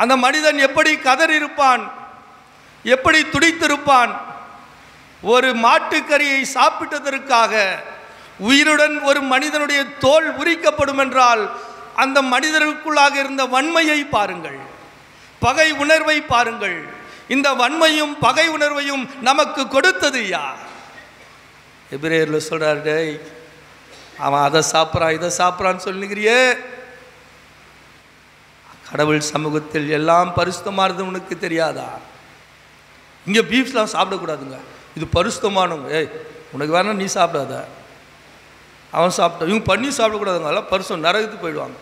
அந்த மனிதன் எப்படி கதறியிருப்பான், எப்படி துடித்திருப்பான். ஒரு மாட்டுக்கறியை சாப்பிட்டதற்காக உயிருடன் ஒரு மனிதனுடைய தோல் உரிக்கப்படும் என்றால் அந்த மனிதருக்குள்ளாக இருந்த வன்மையை பாருங்கள், பகை உணர்வை பாருங்கள். இந்த வன்மையும் பகை உணர்வையும் நமக்கு கொடுத்தது யார்? எபிரேயரில் சொல்றாரு, டேய் அவன் அதை சாப்பிட்றான் இதை சாப்பிட்றான்னு சொல்லுங்கிறியே, கடவுள் சமூகத்தில் எல்லாம் பரிசுத்தமானது உனக்கு தெரியாதா? இங்கே பீஃப்லாம் சாப்பிடக்கூடாதுங்க, இது பரிசுத்தமானவங்க. ஏய் உனக்கு வேணா நீ சாப்பிடாத, அவன் சாப்பிட்டா. இவங்க பண்ணி சாப்பிடக்கூடாதுங்க, அதெல்லாம் பரிசுத்தம், நரகத்துக்கு போயிடுவாங்க.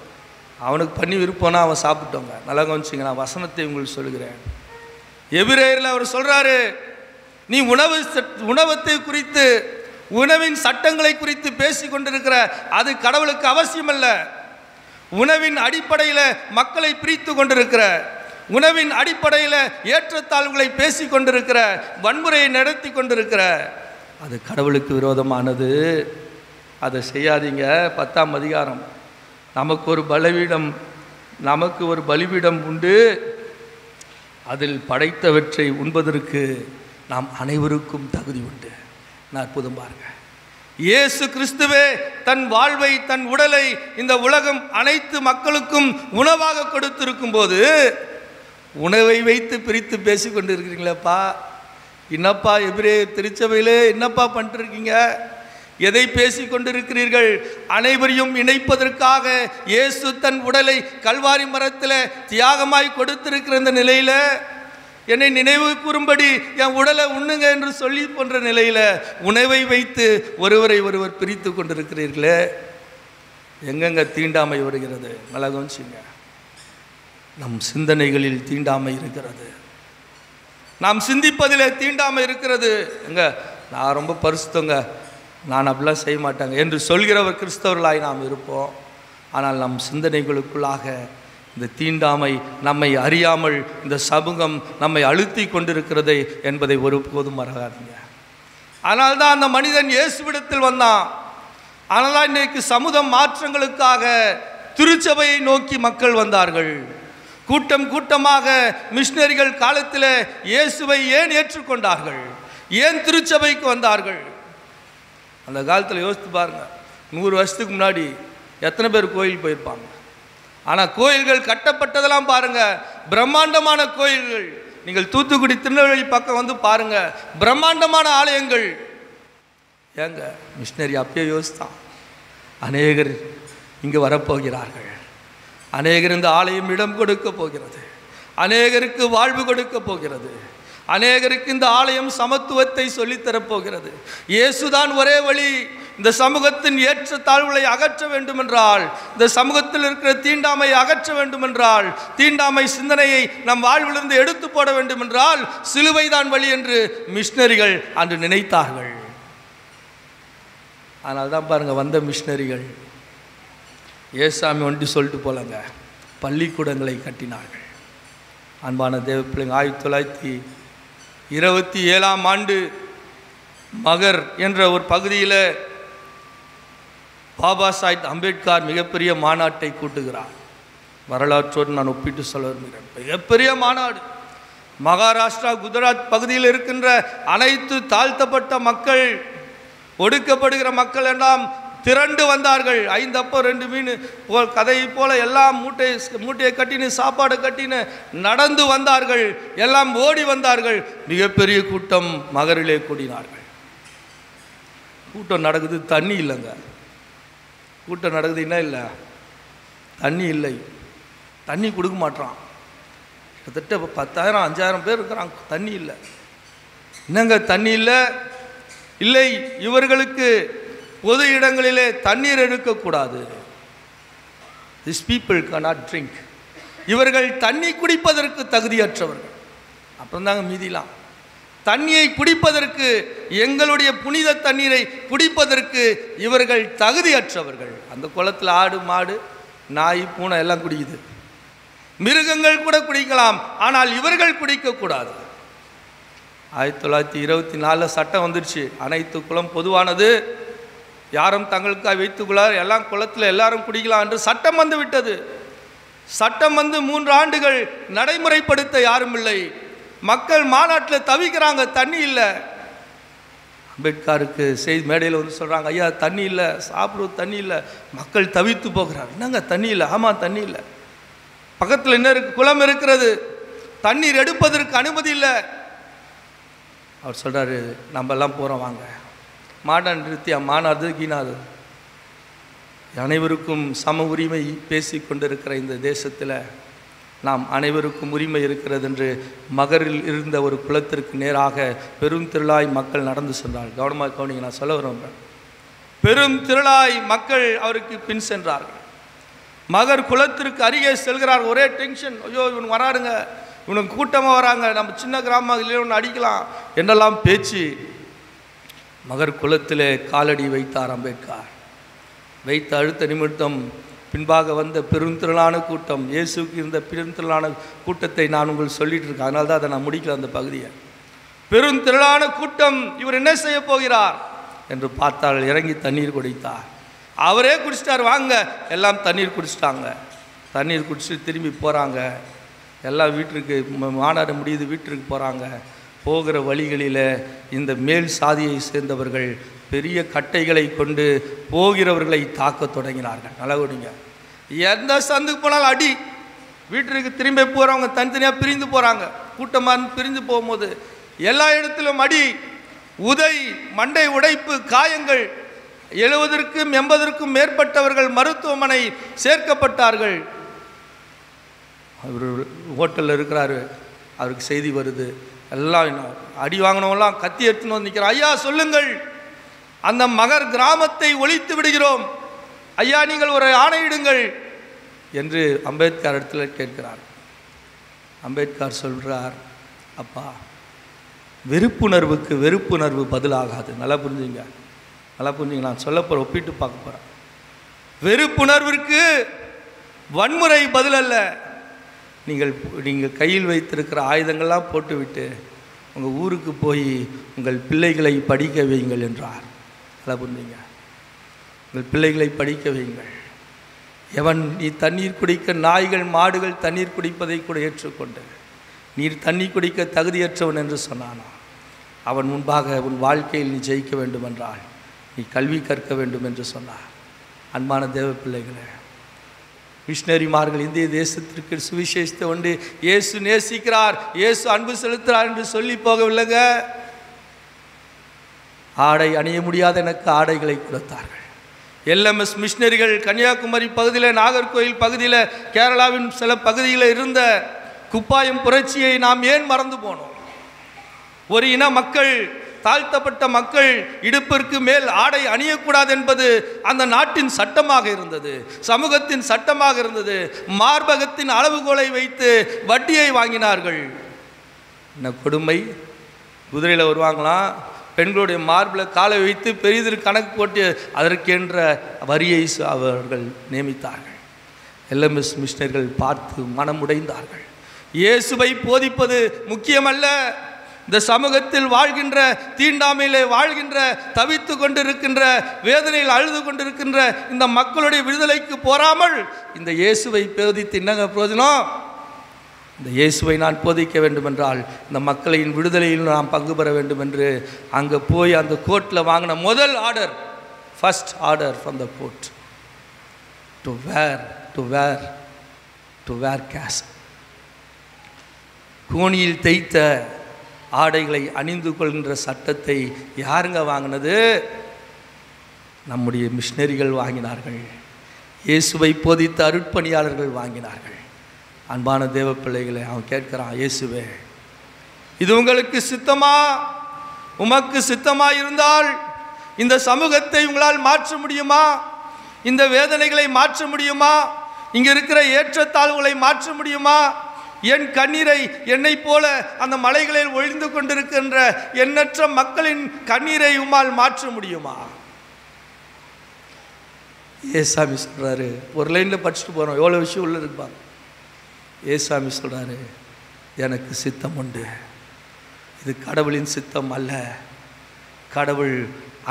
அவனுக்கு பண்ணி விருப்பம்னா அவன் சாப்பிட்டவங்க. நல்லா கவனிச்சிங்க, நான் வசனத்தை உங்களுக்கு சொல்லுகிறேன். எபிரேயரில் அவர் சொல்கிறாரு, நீ உணவத்தை குறித்து, உணவின் சட்டங்களை குறித்து பேசி கொண்டிருக்கிற, அது கடவுளுக்கு அவசியம் அல்ல. உணவின் அடிப்படையில் மக்களை பிரித்து கொண்டிருக்கிற, உணவின் அடிப்படையில் ஏற்றத்தாழ்வுகளை பேசி கொண்டிருக்கிற, வன்முறையை நடத்தி கொண்டிருக்கிற, அது கடவுளுக்கு விரோதமானது. அதை செய்யாதீங்க. 10ஆம் அதிகாரம், நமக்கு ஒரு பலிபீடம் உண்டு, அதில் படைத்தவற்றை உண்பதற்கு நாம் அனைவருக்கும் தகுதி உண்டு. நான் அற்புதம் பாருங்க. இயேசு கிறிஸ்துவே தன் வாழ்வை, தன் உடலை இந்த உலகம் அனைத்து மக்களுக்கும் உணவாக கொடுத்திருக்கும் போது உணவை வைத்து பிரித்து பேசி கொண்டு இருக்கிறீங்களப்பா. என்னப்பா எபிரேயர் திருச்சபையிலே என்னப்பா பண்ணிருக்கீங்க? எதை பேசி கொண்டிருக்கிறீர்கள்? அனைவரையும் இணைப்பதற்காக இயேசு தன் உடலை கல்வாரி மரத்தில் தியாகமாய் கொடுத்திருக்கிற இந்த நிலையில், என்னை நினைவு கூறும்படி என் உடலை உண்ணுங்க என்று சொல்லி போன்ற நிலையில் உணவை வைத்து ஒருவரை ஒருவர் பிரித்து கொண்டிருக்கிறீர்களே, எங்கெங்க தீண்டாமை வருகிறது? நல்லா கவனிச்சுங்க. நம் சிந்தனைகளில் தீண்டாமை இருக்கிறது, நாம் சிந்திப்பதிலே தீண்டாமை இருக்கிறது. எங்க நான் ரொம்ப பரிசுத்தங்க, நான் அப்படிலாம் செய்ய மாட்டாங்க என்று சொல்கிறவர் கிறிஸ்தவர்களாய் நாம் இருப்போம். ஆனால் நம் சிந்தனைகளுக்குள்ளாக இந்த தீண்டாமை நம்மை அறியாமல் இந்த சமூகம் நம்மை அழுத்தி கொண்டிருக்கிறது என்பதை ஒருபோதும் மறக்காதீங்க. அதனால்தான் அந்த மனிதன் இயேசுவிடத்தில் வந்தான். ஆனால் இன்றைக்கு சமூக மாற்றங்களுக்காக திருச்சபையை நோக்கி மக்கள் வந்தார்கள். கூட்டம் கூட்டமாக மிஷினரிகள் காலத்தில் இயேசுவை ஏன் ஏற்றுக்கொண்டார்கள்? ஏன் திருச்சபைக்கு வந்தார்கள்? அந்த காலத்தில் யோசித்து பாருங்க, 100 வருஷத்துக்கு முன்னாடி எத்தனை பேர் கோயில் போயிருப்பாங்க? ஆனால் கோயில்கள் கட்டப்பட்டதெல்லாம் பாருங்க, பிரம்மாண்டமான கோயில்கள். நீங்கள் தூத்துக்குடி திருநெல்வேலி பக்கம் வந்து பாருங்க, பிரம்மாண்டமான ஆலயங்கள். ஏங்க மிஷினரி அப்பயே யோசித்தான், அநேகர் இங்கு வரப்போகிறார்கள், அநேகர் இந்த ஆலயம் இடம் கொடுக்க போகிறது, அநேகருக்கு வாழ்வு கொடுக்க போகிறது, அநேகருக்கு இந்த ஆலயம் சமத்துவத்தை சொல்லித்தரப்போகிறது. இயேசுதான் ஒரே வழி. இந்த சமூகத்தின் ஏற்ற தாழ்வுகளை அகற்ற வேண்டுமென்றால், இந்த சமூகத்தில் இருக்கிற தீண்டாமையை அகற்ற வேண்டுமென்றால், தீண்டாமை சிந்தனையை நம் வாழ்விலிருந்து எடுத்து போட வேண்டுமென்றால் சிலுவை தான் வழி என்று மிஷினரிகள் அன்று நினைத்தார்கள். ஆனால் தான் பாருங்க, வந்த மிஷினரிகள் ஏசாமி ஒன்று சொல்லிட்டு போலங்க, பள்ளிக்கூடங்களை கட்டினார்கள். அன்பான தேவ பிள்ளைங்க, 1927ஆம் ஆண்டு மகர் என்ற ஒரு பகுதியில் பாபா சாஹிப் அம்பேத்கர் மிகப்பெரிய மாநாட்டை கூட்டுகிறார். வரலாற்றோடு நான் ஒப்பிட்டு சொல்ல விரும்புகிறேன். மிகப்பெரிய மாநாடு. மகாராஷ்டிரா, குஜராத் பகுதியில் இருக்கின்ற அனைத்து தாழ்த்தப்பட்ட மக்கள், ஒடுக்கப்படுகிற மக்கள் எல்லாம் திரண்டு வந்தார்கள். 5 அப்பம் 2 மீன் கதையை போல எல்லாம் மூட்டையை கட்டின்னு சாப்பாடு கட்டின்னு நடந்து வந்தார்கள். எல்லாம் ஓடி வந்தார்கள். மிகப்பெரிய கூட்டம் மகரிலே கூடினார்கள். கூட்டம் நடக்குது, தண்ணி இல்லைங்க. கூட்டம் நடக்குது, என்ன இல்லை? தண்ணி இல்லை. தண்ணி கொடுக்க மாட்டான். கிட்டத்தட்ட 10,000 5,000 பேர் இருக்கிறாங்க. தண்ணி இல்லை. என்னங்க தண்ணி இல்லை? இல்லை, இவர்களுக்கு பொது இடங்களிலே தண்ணீர் எடுக்கக்கூடாது. This people cannot drink. இவர்கள் தண்ணி குடிப்பதற்கு தகுதியற்றவர்கள். அப்புறம் தாங்க மீதிலாம். தண்ணியை குடிப்பதற்கு, எங்களுடைய புனித தண்ணீரை குடிப்பதற்கு இவர்கள் தகுதியற்றவர்கள். அந்த குளத்தில் ஆடு மாடு நாய் பூனை எல்லாம் குடிக்குது. மிருகங்கள் கூட குடிக்கலாம், ஆனால் இவர்கள் குடிக்கக்கூடாது. 1924 சட்டம் வந்துடுச்சு. அனைத்து குளம் பொதுவானது, யாரும் தங்களுக்காக வைத்துக்கொள்ளார், எல்லாம் குளத்தில் எல்லாரும் குடிக்கலாம் என்று சட்டம் வந்து விட்டது. சட்டம் வந்து 3 ஆண்டுகள் நடைமுறைப்படுத்த யாரும் இல்லை. மக்கள் மாநாட்டில் தவிக்கிறாங்க, தண்ணி இல்லை. அம்பேத்கருக்கு செய்தி மேடையில் வந்து சொல்கிறாங்க, ஐயா தண்ணி இல்லை, சாப்பிடுவது தண்ணி இல்லை. மக்கள் தவித்து போகிறார். என்னங்க தண்ணி இல்லை? ஆமாம் தண்ணி இல்லை. பக்கத்தில் என்ன இருக்கு? குளம் இருக்கிறது. தண்ணீர் எடுப்பதற்கு அனுமதி இல்லை. அவர் சொல்கிறாரு, நம்ம எல்லாம் போகிறோம் வாங்க. மாடான் நிறுத்தியா மானாது கீனாது, அனைவருக்கும் சம உரிமை பேசி கொண்டிருக்கிற இந்த தேசத்தில் நாம் அனைவருக்கும் உரிமை இருக்கிறது என்று மகரில் இருந்த ஒரு குளத்திற்கு நேராக பெரும் திரளாய் மக்கள் நடந்து சென்றார்கள். கவனமாக கவனிங்க, நான் சொல்ல விரும்புகிறேன். பெரும் திரளாய் மக்கள் அவருக்கு பின் சென்றார்கள். மகர் குளத்திற்கு அருகே செல்கிறார். ஒரே டென்ஷன். ஐயோ இவனுக்கு வராருங்க, இவனுக்கு கூட்டமாக வராங்க, நம்ம சின்ன கிராமம் இல்லை ஒன்று அடிக்கலாம் என்றெல்லாம் பேச்சு. மகர் குளத்திலே காலடி வைத்தார் அம்பேத்கர். வைத்த அடுத்த நிமிடம் பின்பாக வந்த பெருந்திரளான கூட்டம், இயேசுக்கு இருந்த பெருந்திரளான கூட்டத்தை நான் உங்களுக்கு சொல்லிட்டு இருக்கேன். அதனால தான் அதை நான் முடிக்கல அந்த பகுதியை. பெருந்திரளான கூட்டம், இவர் என்ன செய்ய போகிறார் என்று பார்த்தால் இறங்கி தண்ணீர் குடித்தார். அவரே குடிச்சிட்டார். வாங்க எல்லாம் தண்ணீர் குடிச்சிட்டாங்க. தண்ணீர் குடிச்சிட்டு திரும்பி போகிறாங்க. எல்லாம் வீட்டிற்கு, மாநாடு முடியுது, வீட்டிற்கு போகிறாங்க. போகிற வழிகளில் இந்த மேல் சாதியை சேர்ந்தவர்கள் பெரிய கட்டைகளை கொண்டு போகிறவர்களை தாக்க தொடங்கினார்கள். நல்ல எந்த சந்துக்கு போனாலும் அடி. வீட்டிற்கு திரும்பி போகிறவங்க தனித்தனியாக பிரிந்து போகிறாங்க. கூட்டமாக பிரிந்து போகும்போது எல்லா இடத்திலும் அடி, உதை, மண்டை உடைப்பு, காயங்கள். 70க்கும் 80க்கும் மேற்பட்டவர்கள் மருத்துவமனை சேர்க்கப்பட்டார்கள். அவர் ஹோட்டலில் இருக்கிறாரு, அவருக்கு செய்தி வருது. எல்லாம் அடி வாங்கினவெல்லாம் கத்தி எடுத்துன்னு வந்து நிற்கிறார். ஐயா சொல்லுங்கள், அந்த மகர் கிராமத்தை ஒழித்து விடுகிறோம், ஐயா நீங்கள் ஒரு ஆணையிடுங்கள் என்று அம்பேத்கர் இடத்துல கேட்கிறார். அம்பேத்கர் சொல்கிறார், அப்பா வெறுப்புணர்வுக்கு வெறுப்புணர்வு பதிலாகாது. நல்லா புரிஞ்சுங்க, நல்லா புரிஞ்சுங்க. நான் சொல்ல போகிற ஒப்பிட்டு பார்க்க போகிறேன். வெறுப்புணர்விற்கு வன்முறை பதில் அல்ல. நீங்கள் கையில் வைத்திருக்கிற ஆயுதங்கள்லாம் போட்டுவிட்டு உங்கள் ஊருக்கு போய் உங்கள் பிள்ளைகளை படிக்க வையுங்கள் என்றார். நல்லா புரிஞ்சுங்க, உங்கள் பிள்ளைகளை படிக்க வையுங்கள். எவன் நீ தண்ணீர் குடிக்க நாய்கள் மாடுகள் தண்ணீர் குடிப்பதை கூட ஏற்றுக்கொண்டு நீர் தண்ணீர் குடிக்க தகுதியற்றவன் என்று சொன்னானோ, அவன் முன்பாக உன் வாழ்க்கையில் நீ ஜெயிக்க வேண்டுமென்றால் நீ கல்வி கற்க வேண்டும் என்று சொன்னார். அன்பான தேவ பிள்ளைகளே, மிஷனரிமார்கள் இந்திய தேசத்திற்கு சுவிசேஷத்தை கொண்டு இயேசு நேசிக்கிறார், இயேசு அன்பு செலுத்துகிறார் என்று சொல்லி போகவில்லைங்க. ஆடை அணிய முடியாத எனக்கு ஆடைகளை கொடுத்தார்கள். எல்எம்எஸ் மிஷனரிகள் கன்னியாகுமரி பகுதியில், நாகர்கோயில் பகுதியில், கேரளாவின் சில பகுதியில் இருந்த குப்பாயம் புரட்சியை நாம் ஏன் மறந்து போனோம்? ஒரு இன மக்கள், தாழ்த்தப்பட்ட மக்கள் இடுப்பிற்கு மேல் ஆடை அணியக்கூடாது என்பது அந்த நாட்டின் சட்டமாக இருந்தது, சமூகத்தின் சட்டமாக இருந்தது. மார்பகத்தின் அளவுகோலை வைத்து வட்டியை வாங்கினார்கள். என்ன கொடுமை! குதிரையில் வருவாங்களாம், பெண்களுடைய மார்பில் காலை வைத்து பெரிதில் கணக்கு போட்டு அதற்கென்ற வரியை அவர்கள் நியமித்தார்கள். எல்எம்எஸ் மிஷனர்கள் பார்த்து மனமுடைந்தார்கள். இயேசுவை போதிப்பது முக்கியமல்ல, இந்த சமூகத்தில் வாழ்கின்ற, தீண்டாமையிலே வாழ்கின்ற, தவித்து கொண்டிருக்கின்ற, வேதனையில் அழுது கொண்டிருக்கின்ற இந்த மக்களுடைய விடுதலைக்கு போராமல் இந்த இயேசுவை போதித்து என்னங்க பிரயோஜனம்? இந்த இயேசுவை நான் போதிக்க வேண்டும் என்றால் இந்த மக்களின் விடுதலையில் நாம் பங்கு பெற வேண்டும் என்று அங்கே போய் அந்த கோர்ட்டில் வாங்கின முதல் order, first order from the court, to wear cast. கோணியில் தைத்த ஆடைகளை அணிந்து கொள்கின்ற சட்டத்தை யாருங்க வாங்கினது? நம்முடைய மிஷனரிகள் வாங்கினார்கள். இயேசுவை போதித்த அருட்பணியாளர்கள் வாங்கினார்கள். அன்பான தேவ பிள்ளைகளை, அவன் கேட்கிறான், இயேசுவே இது உங்களுக்கு சித்தமா? உமக்கு சித்தமா இருந்தால் இந்த சமூகத்தை உங்களால் மாற்ற முடியுமா? இந்த வேதனைகளை மாற்ற முடியுமா? இங்க இருக்கிற ஏற்றத்தாழ்வுகளை மாற்ற முடியுமா? என் கண்ணீரை என்னை போல அந்த மலைகளில் ஒழிந்து கொண்டிருக்கின்ற எண்ணற்ற மக்களின் கண்ணீரை உம்மால் மாற்ற முடியுமா? ஏசாமி சொல்றாரு, ஒரு லைனில் படிச்சுட்டு போகிறோம், எவ்வளோ விஷயம் உள்ள இருப்பாங்க. ஏசாமி சொல்றாரு, எனக்கு சித்தம் உண்டு. இது கடவுளின் சித்தம் அல்ல. கடவுள்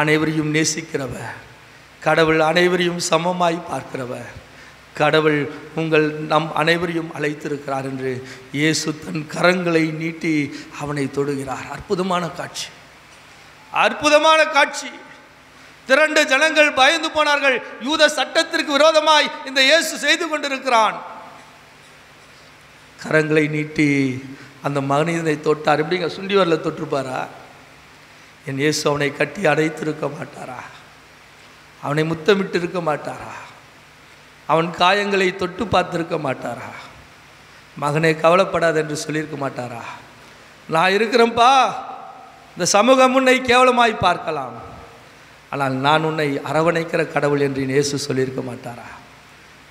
அனைவரையும் நேசிக்கிறவர், கடவுள் அனைவரையும் சமமாய் பார்க்கிறவர், கடவுள் நம் அனைவரையும் அழைத்திருக்கிறார் என்று இயேசு தன் கரங்களை நீட்டி அவனை தொடுகிறார். அற்புதமான காட்சி, அற்புதமான காட்சி. திரண்ட ஜனங்கள் பயந்து போனார்கள். யூத சட்டத்திற்கு விரோதமாய் இந்த இயேசு செய்து கொண்டிருக்கிறான். கரங்களை நீட்டி அந்த மனிதனை தொட்டார். எப்படிங்க சுண்டிவரில் தொட்டிருப்பாரா? என் இயேசு அவனை கட்டி அடைத்திருக்க மாட்டாரா? அவனை முத்தமிட்டு இருக்க மாட்டாரா? அவன் காயங்களை தொட்டு பார்த்திருக்க மாட்டாரா? மகனே கவலைப்படாது என்று சொல்லியிருக்க மாட்டாரா? நான் இருக்கிறேன்ப்பா, இந்த சமூகம் உன்னை கேவலமாய் பார்க்கலாம், ஆனால் நான் உன்னை அரவணைக்கிற கடவுள் என்று இயேசு சொல்லியிருக்க மாட்டாரா?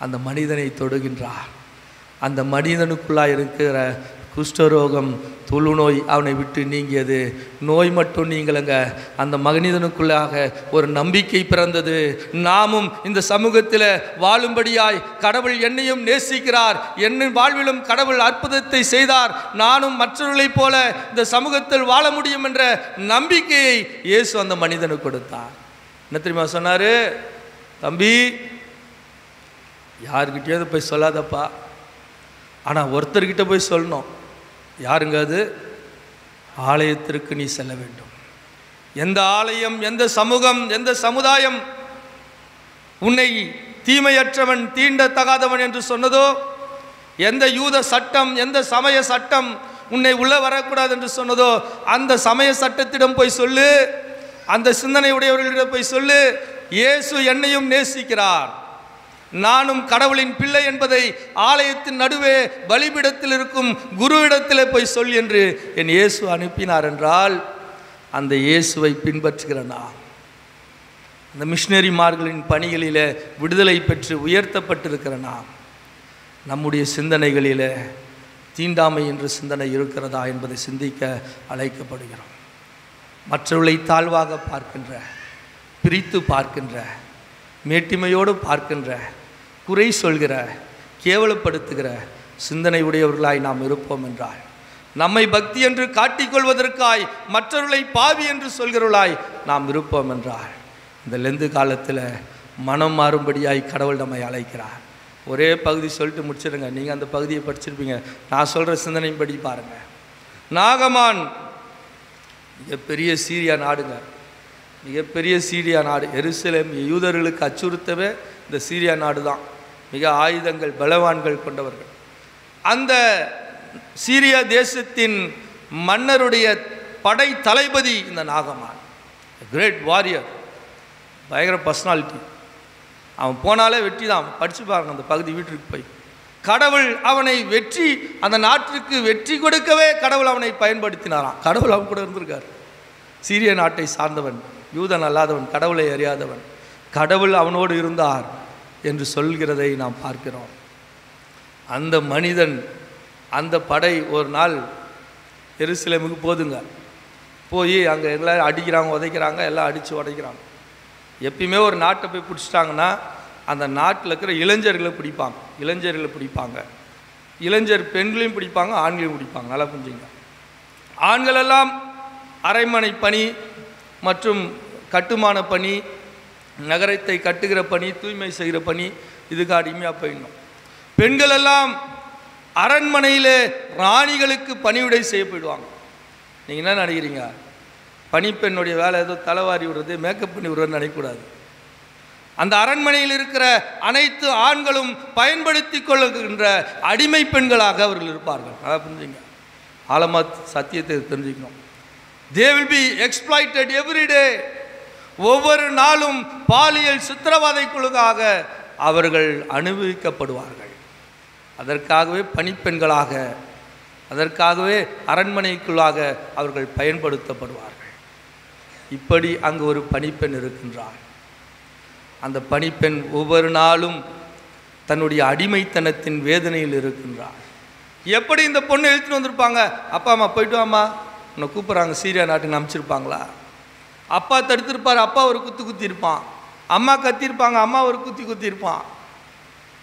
அந்த மனிதனை தொடுகின்றார். அந்த மனிதனுக்குள்ளாக இருக்கிற குஷ்டரோகம், தொழுநோய் அவனை விட்டு நீங்கியது. நோய் மட்டும் நீங்களங்க, அந்த மனிதனுக்குள்ளாக ஒரு நம்பிக்கை பிறந்தது. நாமும் இந்த சமூகத்தில் வாழும்படியாய் கடவுள் என்னையும் நேசிக்கிறார், என் வாழ்விலும் கடவுள் அற்புதத்தை செய்தார், நானும் மற்றவர்களைப் போல இந்த சமூகத்தில் வாழ முடியும் என்ற நம்பிக்கையை இயேசு அந்த மனிதனுக்கு கொடுத்தார். என்ன தெரியுமா சொன்னார்? தம்பி, யாருக்கிட்டேயாவது போய் சொல்லாதப்பா, ஆனால் ஒருத்தர்கிட்ட போய் சொல்லணும். யாருங்க அது? ஆலயத்திற்கு நீ செல்ல வேண்டும். எந்த ஆலயம், எந்த சமூகம், எந்த சமுதாயம் உன்னை தீமையற்றவன், தீண்டத்தகாதவன் என்று சொன்னதோ, எந்த யூத சட்டம், எந்த சமய சட்டம் உன்னை உள்ள வரக்கூடாது என்று சொன்னதோ, அந்த சமய சட்டத்திடம் போய் சொல்லு, அந்த சிந்தனை உடையவர்களிடம் போய் சொல்லு, இயேசு என்னையும் நேசிக்கிறார், நானும் கடவுளின் பிள்ளை என்பதை ஆலயத்தின் நடுவே பலிபீடத்தில் இருக்கும் குருவிடத்திலே போய் சொல் என்று என் இயேசு அனுப்பினார் என்றால், அந்த இயேசுவை பின்பற்றுகிற நாம், அந்த மிஷனரிமார்களின் பணிகளில் விடுதலை பெற்று உயர்த்தப்பட்டிருக்கிற நாம், நம்முடைய சிந்தனைகளில் தீண்டாமை என்ற சிந்தனை இருக்கிறதா என்பதை சிந்திக்க அழைக்கப்படுகிறோம். மற்றவர்களை தாழ்வாக பார்க்கின்ற, பிரித்து பார்க்கின்ற, மேட்டிமையோடு பார்க்கின்ற, குறை சொல்கிற, கேவலப்படுத்துகிற சிந்தனை உடையவர்களாய் நாம் இருப்போம் என்றால், நம்மை பக்தி என்று காட்டிக்கொள்வதற்காய் மற்றவர்களை பாவி என்று சொல்கிறவர்களாய் நாம் இருப்போம் என்றால், இந்த லெந்து காலத்தில் மனம் மாறும்படியாய் கடவுள் நம்மை அழைக்கிறார். ஒரே பகுதி சொல்லிட்டு முடிச்சிடுங்க. நீங்கள் அந்த பகுதியை படிச்சிருப்பீங்க. நான் சொல்கிற சிந்தனையும் படி பாருங்கள். நாகமான் மிகப்பெரிய சீரியா நாடுங்க, மிகப்பெரிய சீரியா நாடு. எருசலேம் யூதர்களுக்கு அச்சுறுத்தவே இந்த சீரியா நாடு தான். மிக ஆயுதங்கள் பலவான்கள் கொண்டவர்கள். அந்த சீரியா தேசத்தின் மன்னருடைய படை தளபதி இந்த நாகமான். கிரேட் வாரியர், பயங்கர பர்சனாலிட்டி. அவன் போனாலே வெற்றி தான். படித்து பாருங்க அந்த பகுதி, வீட்டிற்கு போய். கடவுள் அவனை வெற்றி, அந்த நாட்டிற்கு வெற்றி கொடுக்கவே கடவுள் அவனை பயன்படுத்தினாராம். கடவுள் அவன் கூட இருந்திருக்கார். சீரிய நாட்டை சார்ந்தவன், யூதன் அல்லாதவன், கடவுளை அறியாதவன், கடவுள் அவனோடு இருந்தார் என்று சொல்கிறதை நாம் பார்க்கிறோம். அந்த மனிதன், அந்த படை ஒரு நாள் எருசலேமுக்கு போதுங்க. போய் அங்கே எல்லாம் அடிக்கிறாங்க, உதைக்கிறாங்க, எல்லாம் அடித்து உடைக்கிறாங்க. எப்பயுமே ஒரு நாட்டை போய் பிடிச்சிட்டாங்கன்னா அந்த நாட்டில் இருக்கிற இளைஞர்களை பிடிப்பாங்க. இளைஞர் பெண்களையும் பிடிப்பாங்க, ஆண்களையும் பிடிப்பாங்க. நல்லா புரிஞ்சுங்க. ஆண்களெல்லாம் அரைமனை பணி மற்றும் கட்டுமான பணி, நகரத்தை கட்டுகிற பணி, தூய்மை செய்கிற பணி, இதுக்கு அடிமையாக போயிடணும். பெண்கள் எல்லாம் அரண்மனையில் ராணிகளுக்கு பணிவிடை செய்ய போயிடுவாங்க. நீங்கள் என்ன நினைக்கிறீங்க? பணிப்பெண்ணுடைய வேலை ஏதோ தலைவாரி விடுறது, மேக்கப் பண்ணி விடுறதுன்னு நினைக்கக்கூடாது. அந்த அரண்மனையில் இருக்கிற அனைத்து ஆண்களும் பயன்படுத்தி கொள்ளுகின்ற அடிமை பெண்களாக அவர்கள் இருப்பார்கள். அதான் புரிஞ்சுங்க, ஆழமா சத்தியத்தை தெரிஞ்சுக்கணும். They will be exploited every day. ஒவ்வொரு நாளும் பாலியல் சித்திரவதைக்குள்ளாக அவர்கள் அனுபவிக்கப்படுவார்கள். அதற்காகவே பணிப்பெண்களாக, அதற்காகவே அரண்மனைக்குள்ளாக அவர்கள் பயன்படுத்தப்படுவார்கள். இப்படி அங்கு ஒரு பணிப்பெண் இருக்கின்றார். அந்த பணிப்பெண் ஒவ்வொரு நாளும் தன்னுடைய அடிமைத்தனத்தின் வேதனையில் இருக்கின்றார். எப்படி இந்த பொண்ணை இழுத்துட்டு வந்திருப்பாங்க? அப்பா அம்மா போயிட்டு வாம்மா, உன்னை கூப்பிட்றாங்க, சீரியா நாட்டுக்கு அனுப்பிச்சிருப்பாங்களா? அப்பா தடுத்திருப்பார், அப்பா ஒரு குத்தி இருப்பான். அம்மா கத்திருப்பாங்க, அம்மா ஒரு குத்தி இருப்பான்.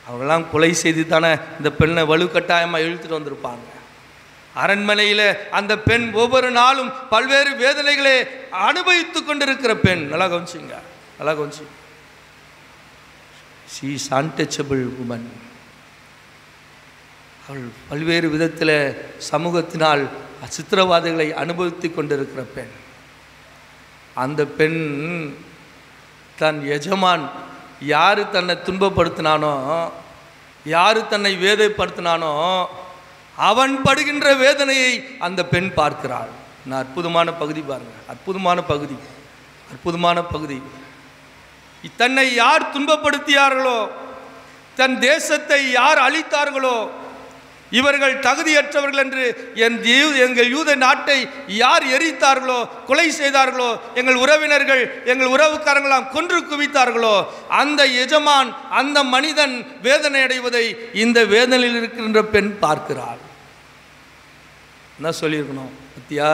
அவங்களாம் கொலை செய்து தானே இந்த பெண்ணை வலுக்கட்டாயமாக இழுத்துட்டு வந்திருப்பாங்க. அரண்மனையில் அந்த பெண் ஒவ்வொரு நாளும் பல்வேறு வேதனைகளை அனுபவித்து கொண்டிருக்கிற பெண். நல்லா கவனிச்சிங்க, நல்லா கவனிச்சிங்க. she is untouchable woman. அவள் பல்வேறு விதத்தில் சமூகத்தினால் சித்திரவாதைகளை அனுபவித்து கொண்டிருக்கிற பெண். அந்த பெண் தன் எஜமான் யார் தன்னை துன்பப்படுத்தினானோ, யார் தன்னை வேதனைப்படுத்தினானோ, அவன் படுகின்ற வேதனையை அந்த பெண் பார்க்கிறாள். நான் அற்புதமான பகுதி பாருங்கள், அற்புதமான பகுதி. தன்னை யார் துன்பப்படுத்தியார்களோ, தன் தேசத்தை யார் அழித்தார்களோ, இவர்கள் தகுதியற்றவர்கள் என்று எங்கள் யூத நாட்டை யார் எரித்தார்களோ, கொலை செய்தார்களோ, எங்கள் உறவினர்கள், எங்கள் உறவுக்காரங்களாம் கொன்று குவித்தார்களோ, அந்த எஜமான், அந்த மனிதன் வேதனை அடைவதை இந்த வேதனையில் இருக்கின்ற பெண் பார்க்கிறாள். என்ன சொல்லியிருக்கணும்? பத்தியா,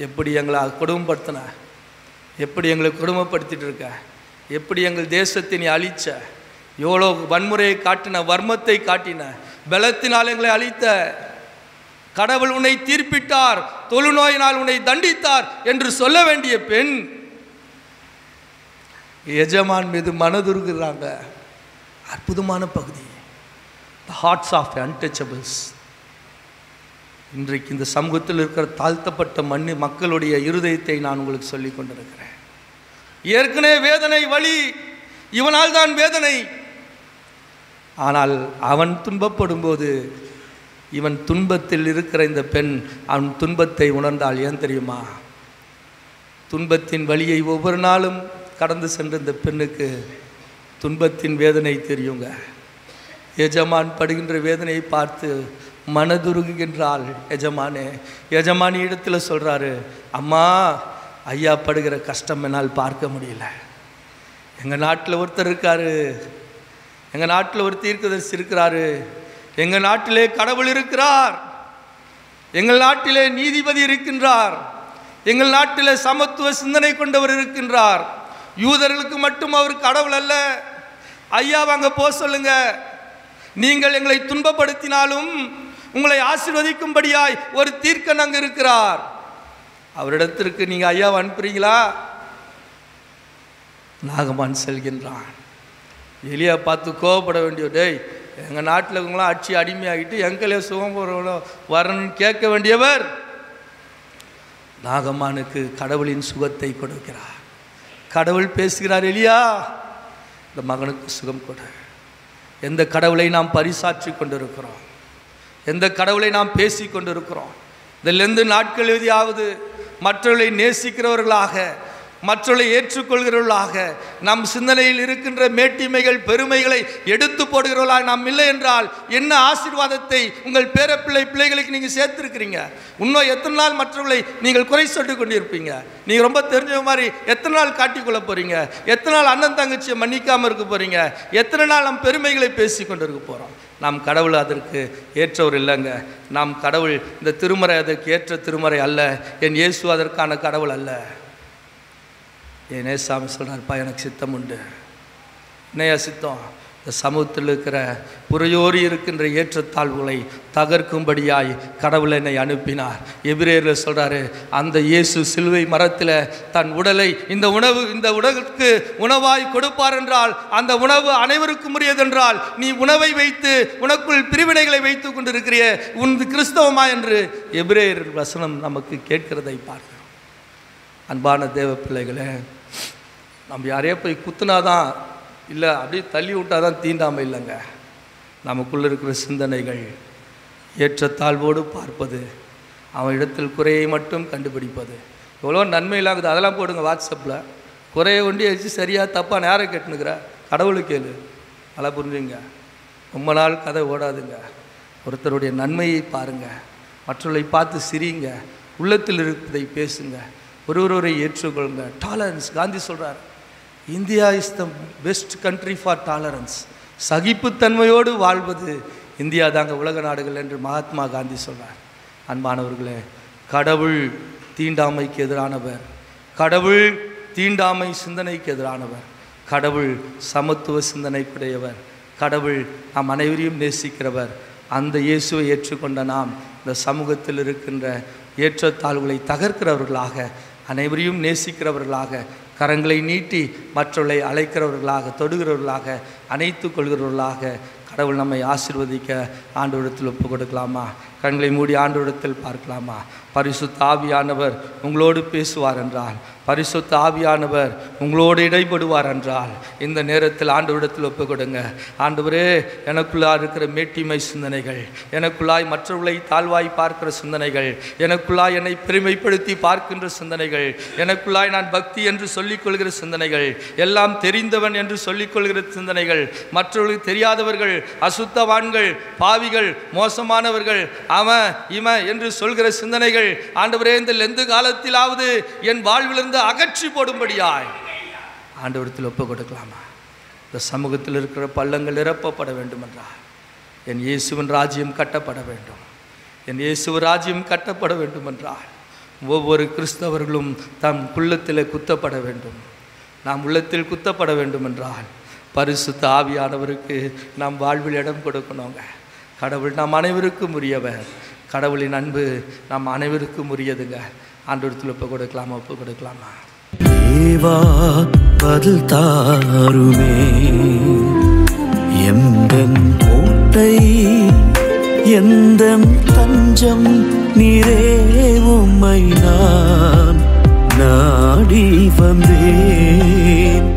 எப்படி எங்களை கொடுமைப்படுத்தின, எப்படி எங்களை கொடுமைப்படுத்திட்டு இருக்க, எப்படி எங்கள் தேசத்தை நீ அழிச்ச, எவ்வளோ வன்முறையை காட்டின, வர்மத்தை காட்டின, பலத்தினால் எங்களை அழித்த, கடவுள் உன்னை தீர்ப்பிட்டார், தொழுநோயினால் உன்னை தண்டித்தார் என்று சொல்ல வேண்டிய பெண் எஜமான் மீது மனதுருகிறாங்க. அற்புதமான பகுதி. The hearts of untouchables. இன்றைக்கு இந்த சமூகத்தில் இருக்கிற தாழ்த்தப்பட்ட மக்களுடைய இருதயத்தை நான் உங்களுக்கு சொல்லிக் கொண்டிருக்கிறேன். ஏற்கனவே வேதனை, வலி, இவனால் தான் வேதனை. ஆனால் அவன் துன்பப்படும் போது, இவன் துன்பத்தில் இருக்கிற இந்த பெண் அவன் துன்பத்தை உணர்ந்தாள். ஏன் தெரியுமா? துன்பத்தின் வலியை ஒவ்வொரு நாளும் கடந்து சென்ற இந்த பெண்ணுக்கு துன்பத்தின் வேதனை தெரியுங்க. எஜமான் படுகின்ற வேதனையை பார்த்து மனதுருகுகின்றாள். எஜமானி இடத்துல சொல்கிறாரு, அம்மா, ஐயா படுகிற கஷ்டம் என்னால் பார்க்க முடியல. எங்கள் நாட்டில் ஒருத்தர் இருக்காரு, எங்கள் நாட்டில் ஒரு தீர்க்கதரிசி இருக்கிறாரு, எங்கள் நாட்டிலே கடவுள் இருக்கிறார், எங்கள் நாட்டிலே நீதிபதி இருக்கின்றார், எங்கள் நாட்டிலே சமத்துவ சிந்தனை கொண்டவர் இருக்கின்றார். யூதர்களுக்கு மட்டும் அவர் கடவுள் அல்ல. ஐயா வாங்க போ சொல்லுங்க. நீங்கள் எங்களை துன்பப்படுத்தினாலும் உங்களை ஆசீர்வதிக்கும்படியாய் ஒரு தீர்க்கன் அங்கு இருக்கிறார். அவரிடத்திற்கு நீங்கள் ஐயாவை அனுப்புறீங்களா? நாகமான் செல்கின்றான். எலியா பார்த்து கோவப்பட வேண்டிய, டேய் எங்கள் நாட்டில் இருக்கவங்களாம் ஆட்சி அடிமையாகிட்டு எங்களே சுகம் வரணும்னு கேட்க வேண்டியவர் நாகமானுக்கு கடவுளின் சுகத்தை கொடுக்கிறார். கடவுள் பேசுகிறார், எலியா இந்த மகனுக்கு சுகம் கொடு. எந்த கடவுளை நாம் பரிசாற்றி கொண்டிருக்கிறோம்? எந்த கடவுளை நாம் பேசி கொண்டிருக்கிறோம்? இதிலிருந்து நாட்கள் எழுதியாவது மற்றவர்களை நேசிக்கிறவர்களாக, மற்றவர்களை ஏற்றுக்கொள்கிறவர்களாக, நம் சிந்தனையில் இருக்கின்ற மேட்டிமைகள் பெருமைகளை எடுத்து போடுகிறவர்களாக நாம் இல்லை என்றால் என்ன ஆசீர்வாதத்தை உங்கள் பிள்ளைகளுக்கு நீங்கள் சேர்த்துருக்கிறீங்க? இன்னும் எத்தனை நாள் மற்றவர்களை நீங்கள் குறை சொல்லி கொண்டிருப்பீங்க? நீங்கள் ரொம்ப தெரிஞ்ச மாதிரி எத்தனை நாள் காட்டிக்கொள்ள போகிறீங்க? எத்தனை நாள் அண்ணன் தங்கச்சியை மன்னிக்காமல் இருக்க போகிறீங்க? எத்தனை நாள் நம் பெருமைகளை பேசி கொண்டு இருக்க போகிறோம்? நாம் கடவுள் அதற்கு ஏற்றவர் இல்லைங்க. நாம் கடவுள், இந்த திருமறை அதற்கு ஏற்ற திருமறை அல்ல. என் இயேசு அதற்கான கடவுள் அல்ல. என் ஏசாமி சொல்கிறார்ப்பா, எனக்கு சித்தம் உண்டு. என்னையா சித்தம்? இந்த சமூகத்தில் இருக்கிற புறையோறி இருக்கின்ற ஏற்றத்தாழ்வுகளை தகர்க்கும்படியாய் கடவுள் என்னை அனுப்பினார். எபிரேயரில் சொல்கிறாரு, அந்த இயேசு சிலுவை மரத்தில் தன் உடலை இந்த உடலுக்கு உணவாய் கொடுப்பார் என்றால் அந்த உணவு அனைவருக்கும் உரியதென்றால் நீ உணவை வைத்து உனக்குள் பிரிவினைகளை வைத்து கொண்டிருக்கிறிய உன் கிறிஸ்தவமா என்று எபிரேயர் வசனம் நமக்கு கேட்கிறதை பார்க்கிறோம். அன்பான தேவ பிள்ளைகளே, நம்ம யாரையோ போய் குத்துனாதான் இல்லை, அப்படியே தள்ளி விட்டாதான் தீண்டாமல் இல்லைங்க. நமக்குள்ளே இருக்கிற சிந்தனைகள் ஏற்றத்தாழ்வோடு பார்ப்பது, அவன் இடத்தில் குறையை மட்டும் கண்டுபிடிப்பது, எவ்வளோ நன்மை இல்லாங்குது. அதெல்லாம் போடுங்க வாட்ஸ்அப்பில். குறையை ஒண்டி வச்சு சரியாக தப்பாக நேரம் கேட்டுனுக்கிற கடவுளுக்கு கேளு. நல்லா புரிஞ்சுங்க. ரொம்ப நாள் கதை ஓடாதுங்க. ஒருத்தருடைய நன்மையை பாருங்கள், மற்றவர்களை பார்த்து சிரிங்க, உள்ளத்தில் இருப்பதை பேசுங்க, ஒருவரை ஏற்றுக்கொள்ளுங்க. டாலரன்ஸ். காந்தி சொல்கிறார், India is the best country for tolerance. சகிப்புத்தன்மையோடு வாழ்வது இந்தியா தாங்க உலக நாடுகள் என்று மகாத்மா காந்தி சொல்கிறார். அன்பானவர்களே, கடவுள் தீண்டாமைக்கு எதிரானவர், கடவுள் தீண்டாமை சிந்தனைக்கு எதிரானவர், கடவுள் சமத்துவ சிந்தனைக்குடையவர், கடவுள் நாம் அனைவரையும் நேசிக்கிறவர். அந்த இயேசுவை ஏற்றுக்கொண்ட நாம் இந்த சமூகத்தில் இருக்கின்ற ஏற்றத்தாழ்வுகளை தகர்க்கிறவர்களாக, அனைவரையும் நேசிக்கிறவர்களாக, கரங்களை நீட்டி மற்றவர்களை அழைக்கிறவர்களாக, தொடுகிறவர்களாக, அணைத்து கொள்கிறவர்களாக கடவுள் நம்மை ஆசீர்வதிக்க ஆண்டவரிடத்தில் ஒப்பு கொடுக்கலாமா? கண்களை மூடி ஆண்டவரிடத்தில் பார்க்கலாமா? பரிசுத்த ஆவியானவர் உங்களோடு பேசுவார் என்றால், பரிசுத்த ஆவியானவர் உங்களோடு இடைப்படுவார் என்றால் இந்த நேரத்தில் ஆண்டவரிடத்தில் ஒப்பு கொடுங்க. ஆண்டவரே, எனக்குள்ளாக இருக்கிற மேட்டிமை சிந்தனைகள், எனக்குள்ளாய் மற்றவர்களை தாழ்வாய் பார்க்கிற சிந்தனைகள், எனக்குள்ளாய் என்னை பெருமைப்படுத்தி பார்க்கின்ற சிந்தனைகள், எனக்குள்ளாய் நான் பக்தி என்று சொல்லிக்கொள்கிற சிந்தனைகள், எல்லாம் தெரிந்தவன் என்று சொல்லிக்கொள்கிற சிந்தனைகள், மற்றவர்களுக்கு தெரியாதவர்கள், அசுத்தவான்கள், பாவிகள், மோசமானவர்கள், அவன் இவன் என்று சொல்கிற சிந்தனைகள் ஆண்டவரே இந்த எந்த காலத்திலாவது என் வாழ்விலிருந்து அகற்றி போடும்படியாய் ஆண்டவரிடத்தில் ஒப்பு கொடுக்கலாமா? இந்த சமூகத்தில் இருக்கிற பள்ளங்கள் நிரப்பப்பட வேண்டும் என்றால் என் இயேசுவின் ராஜ்யம் கட்டப்பட வேண்டும். என் இயேசு ராஜ்யம் கட்டப்பட வேண்டும் என்றால் ஒவ்வொரு கிறிஸ்தவர்களும் தம் உள்ளத்தில் குத்தப்பட வேண்டும். நாம் உள்ளத்தில் குத்தப்பட வேண்டும் என்றால் பரிசுத்த ஆவியானவருக்கு நாம் வாழ்வில் இடம் கொடுக்கணுங்க. கடவுள் நாம் அனைவருக்கும் உரியவர். கடவுளின் அன்பு நாம் அனைவருக்கும் உரியதுங்க. ஆண்டவரிடத்தில் ஒப்பு கொடுக்கலாமா? ஒப்பு கொடுக்கலாமா? தேவா பதில் தாருமே, எந்தன் கோட்டை எந்தன் தஞ்சம் நீரே, உம்மை நான் நாடி வந்தேன்.